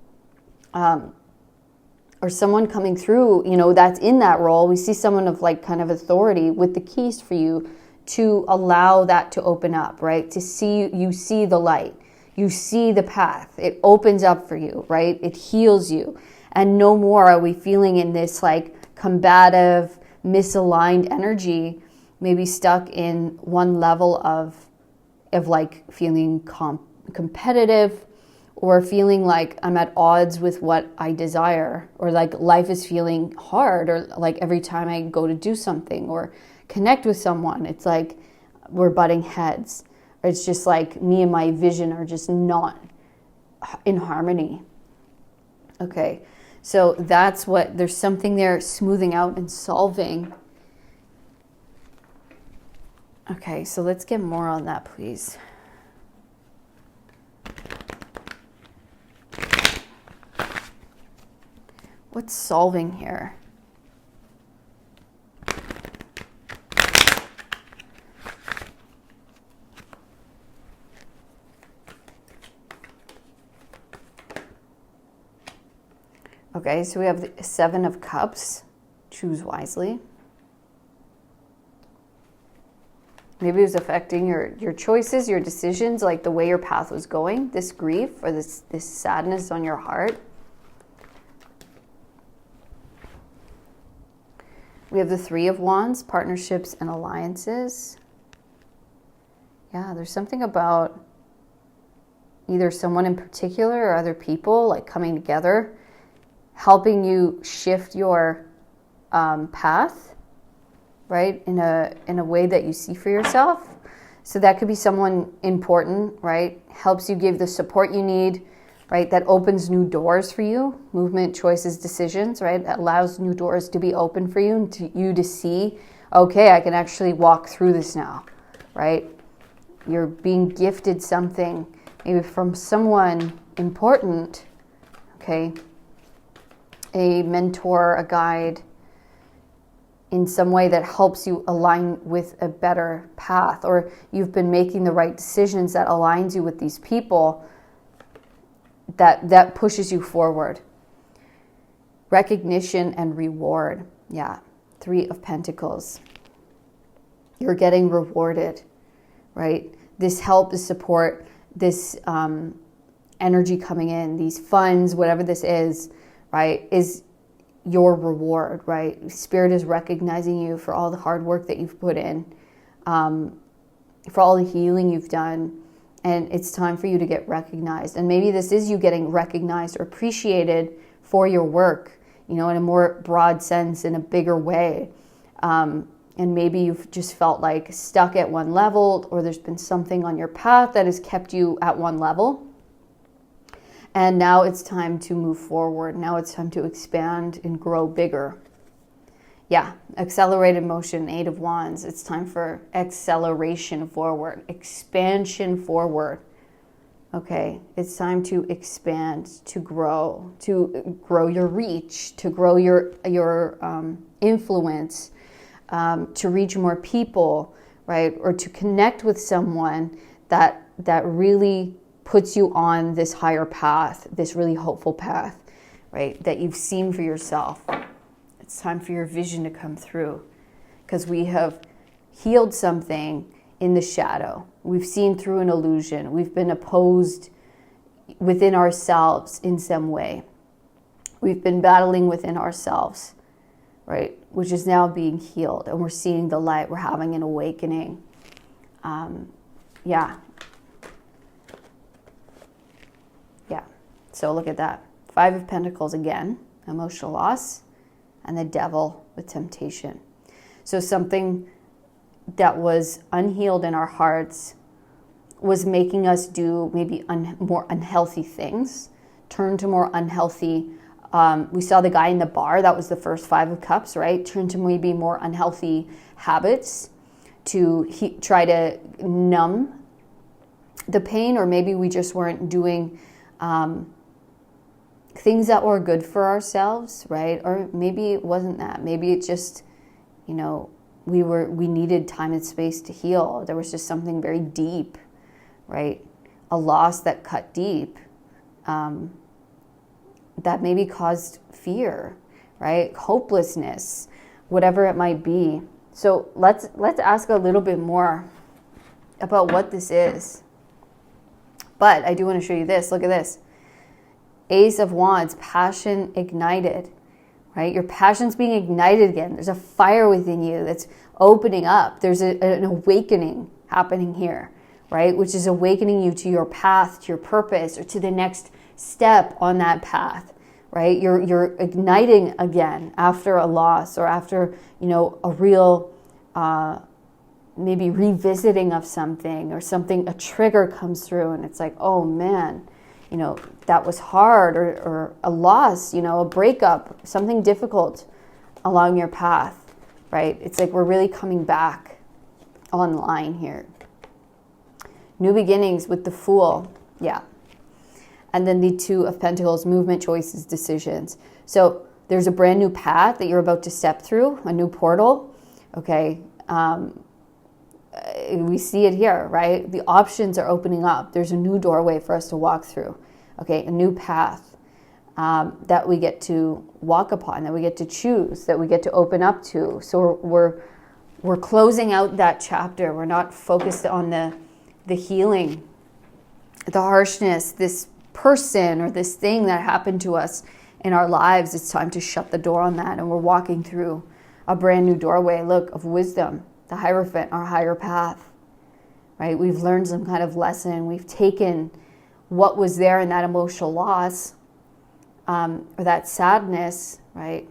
Or someone coming through, that's in that role. We see someone of like kind of authority with the keys for you to allow that to open up, right? To see, you see the light, you see the path. It opens up for you, right? It heals you. And no more are we feeling in this like combative, misaligned energy, maybe stuck in one level of like feeling competitive, or feeling like I'm at odds with what I desire, or like life is feeling hard, or like every time I go to do something or connect with someone, it's like we're butting heads. Or it's just like me and my vision are just not in harmony. Okay, so there's something there smoothing out and solving. Okay, so let's get more on that, please. What's solving here? Okay, so we have the Seven of Cups. Choose wisely. Maybe it was affecting your choices, your decisions, like the way your path was going, this grief or this sadness on your heart. We have the Three of Wands, partnerships and alliances. Yeah, there's something about either someone in particular or other people like coming together, helping you shift your path, right, in a way that you see for yourself. So that could be someone important, right, helps you give the support you need, right, that opens new doors for you, movement, choices, decisions, right, that allows new doors to be open for you and to you to see, okay, I can actually walk through this now, right? You're being gifted something maybe from someone important, okay, a mentor, a guide, in some way that helps you align with a better path, or you've been making the right decisions that aligns you with these people that pushes you forward. Recognition and reward. Yeah, Three of Pentacles. You're getting rewarded, right? This help, this support, this energy coming in, these funds, whatever this is, right, is your reward, right? Spirit is recognizing you for all the hard work that you've put in, for all the healing you've done, and it's time for you to get recognized. And maybe this is you getting recognized or appreciated for your work, you know, in a more broad sense, in a bigger way. And maybe you've just felt like stuck at one level, or there's been something on your path that has kept you at one level. And now it's time to move forward. Now it's time to expand and grow bigger. Yeah, accelerated motion, Eight of Wands. It's time for acceleration forward, expansion forward. Okay, it's time to expand, to grow your reach, to grow your influence, to reach more people, right? Or to connect with someone that really puts you on this higher path, this really hopeful path, right? That you've seen for yourself. It's time for your vision to come through, because we have healed something in the shadow. We've seen through an illusion. We've been opposed within ourselves in some way. We've been battling within ourselves, right? Which is now being healed, and we're seeing the light. We're having an awakening. Yeah. So look at that. Five of Pentacles again, emotional loss, and the Devil with temptation. So something that was unhealed in our hearts was making us do maybe more unhealthy things, turn to more unhealthy. We saw the guy in the bar, that was the first Five of Cups, right? Turn to maybe more unhealthy habits to try to numb the pain, or maybe we just weren't doing things that were good for ourselves, right? Or maybe it wasn't that. Maybe it just, you know, we needed time and space to heal. There was just something very deep, right? A loss that cut deep, that maybe caused fear, right? Hopelessness, whatever it might be. So let's ask a little bit more about what this is. But I do want to show you this. Look at this. Ace of Wands, passion ignited, right? Your passion's being ignited again. There's a fire within you that's opening up. There's an awakening happening here, right? Which is awakening you to your path, to your purpose, or to the next step on that path, right? You're igniting again after a loss, or after, you know, a real maybe revisiting of something, or something, a trigger comes through, and it's like, oh man, you know, that was hard, or a loss, you know, a breakup, something difficult along your path, right? It's like we're really coming back online here. New beginnings with the Fool, yeah. And then the Two of Pentacles, movement, choices, decisions. So there's a brand new path that you're about to step through, a new portal, okay? We see it here, right? The options are opening up. There's a new doorway for us to walk through, okay? A new path. that we get to walk upon, that we get to choose, that we get to open up to. So we're closing out that chapter. We're not focused on the healing, the harshness, this person or this thing that happened to us in our lives. It's time to shut the door on that, and we're walking through a brand new doorway, look, of wisdom, the Hierophant, our higher path, right? We've learned some kind of lesson. We've taken what was there in that emotional loss, or that sadness, right?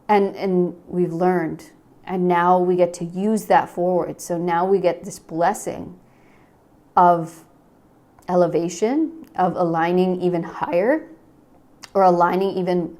And we've learned, and now we get to use that forward. So now we get this blessing of elevation, of aligning even higher, or aligning even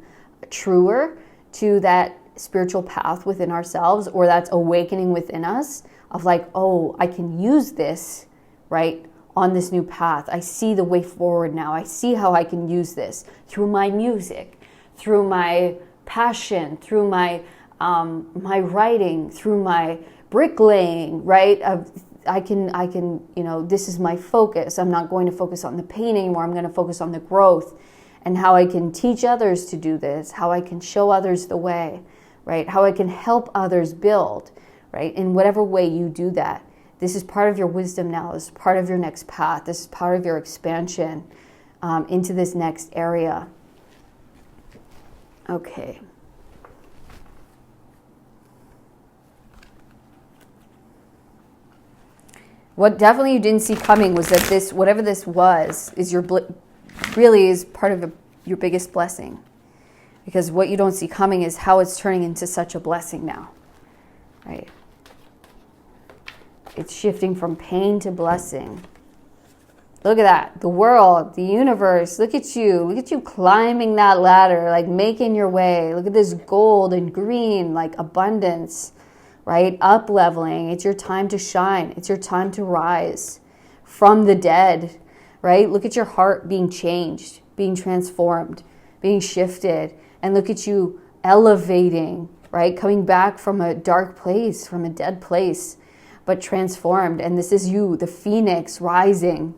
truer to that spiritual path within ourselves, or that's awakening within us of like, oh, I can use this, right, on this new path. I see the way forward now. I see how I can use this through my music, through my passion, through my my writing, through my bricklaying, right? I can, this is my focus. I'm not going to focus on the pain anymore. I'm going to focus on the growth and how I can teach others to do this, how I can show others the way, right? How I can help others build, right? In whatever way you do that. This is part of your wisdom now. This is part of your next path. This is part of your expansion into this next area. Okay. What definitely you didn't see coming was that this, whatever this was, is really is part of your biggest blessing. Because what you don't see coming is how it's turning into such a blessing now, right? It's shifting from pain to blessing. Look at that. The world, the universe, look at you. Look at you climbing that ladder, like making your way. Look at this gold and green, like abundance, right? Up leveling. It's your time to shine. It's your time to rise from the dead, right? Look at your heart being changed, being transformed, being shifted. And look at you elevating, right? Coming back from a dark place, from a dead place, but transformed. And this is you, the phoenix, rising,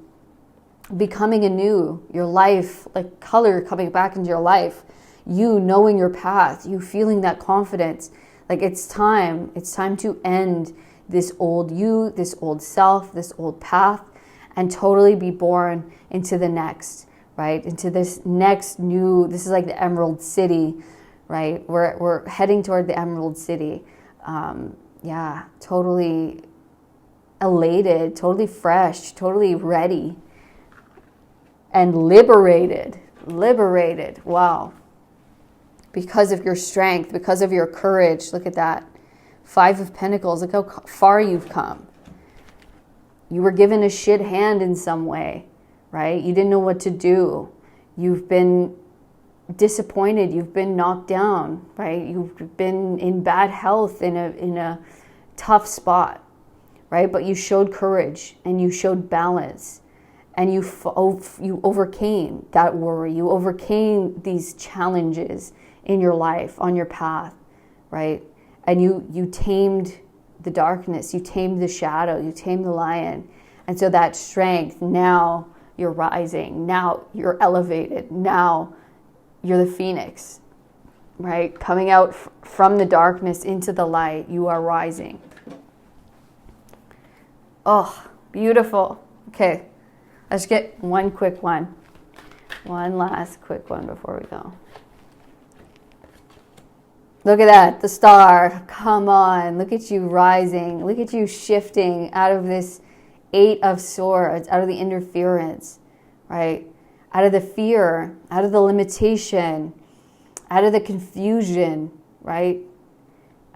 becoming anew, your life, like color coming back into your life, you knowing your path, you feeling that confidence. Like it's time to end this old you, this old self, this old path, and totally be born into the next, right? Into this next new, this is like the Emerald City, right? We're heading toward the Emerald City. Totally elated, totally fresh, totally ready, and liberated. Wow. Because of your strength, because of your courage. Look at that. 5 of Pentacles. Look how far you've come. You were given a shit hand in some way, right? You didn't know what to do. You've been disappointed. You've been knocked down, right? You've been in bad health, in a tough spot, right? But you showed courage and you showed balance, and you overcame that worry. You overcame these challenges in your life, on your path, right? And you tamed the darkness, you tamed the shadow, you tamed the lion. And so that strength, now you're rising, now you're elevated, now you're the phoenix, right? Coming out from the darkness into the light, you are rising. Oh, beautiful. Okay, let's get one quick one. One last quick one before we go. Look at that, the star. Come on, look at you rising. Look at you shifting out of this 8 of Swords, out of the interference, right? Out of the fear, out of the limitation, out of the confusion, right?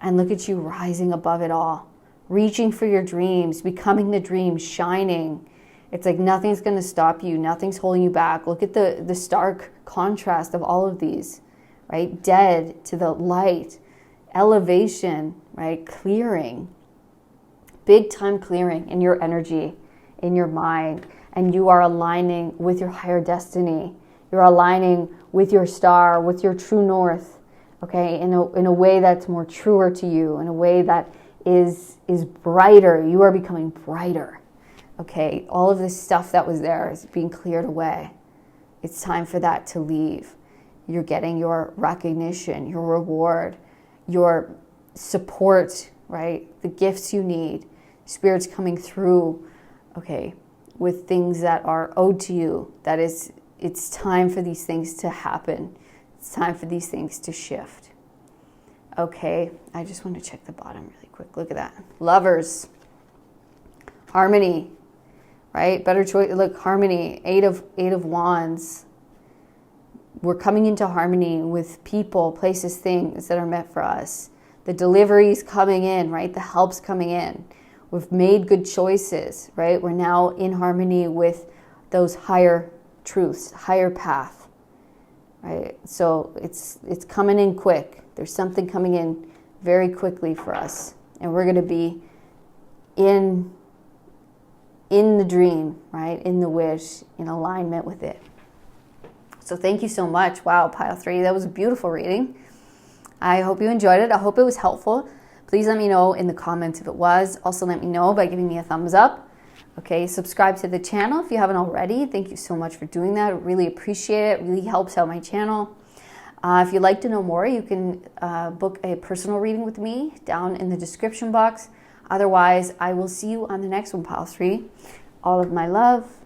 And look at you rising above it all, reaching for your dreams, becoming the dream, shining. It's like nothing's going to stop you. Nothing's holding you back. Look at the stark contrast of all of these, right? Dead to the light, elevation, right? Clearing, big time clearing in your energy, in your mind. And you are aligning with your higher destiny. You're aligning with your star, with your true north, okay? In a way that's more truer to you, in a way that is brighter. You are becoming brighter, okay? All of this stuff that was there is being cleared away. It's time for that to leave. You're getting your recognition, your reward, your support, right? The gifts you need. Spirit's coming through, okay, with things that are owed to you. That is, it's time for these things to happen. It's time for these things to shift. Okay, I just want to check the bottom really quick. Look at that. Lovers. Harmony, right? Better choice. Look, harmony. Eight of Wands. We're coming into harmony with people, places, things that are meant for us. The delivery's coming in, right? The help's coming in. We've made good choices, right? We're now in harmony with those higher truths, higher path, right? So it's coming in quick. There's something coming in very quickly for us. And we're going to be in the dream, right? In the wish, in alignment with it. So thank you so much. Wow, pile 3, that was a beautiful reading. I hope you enjoyed it. I hope it was helpful. Please let me know in the comments if it was. Also let me know by giving me a thumbs up. Okay, subscribe to the channel if you haven't already. Thank you so much for doing that. I really appreciate it. It really helps out my channel. If you'd like to know more, you can book a personal reading with me down in the description box. Otherwise, I will see you on the next one, pile 3. All of my love.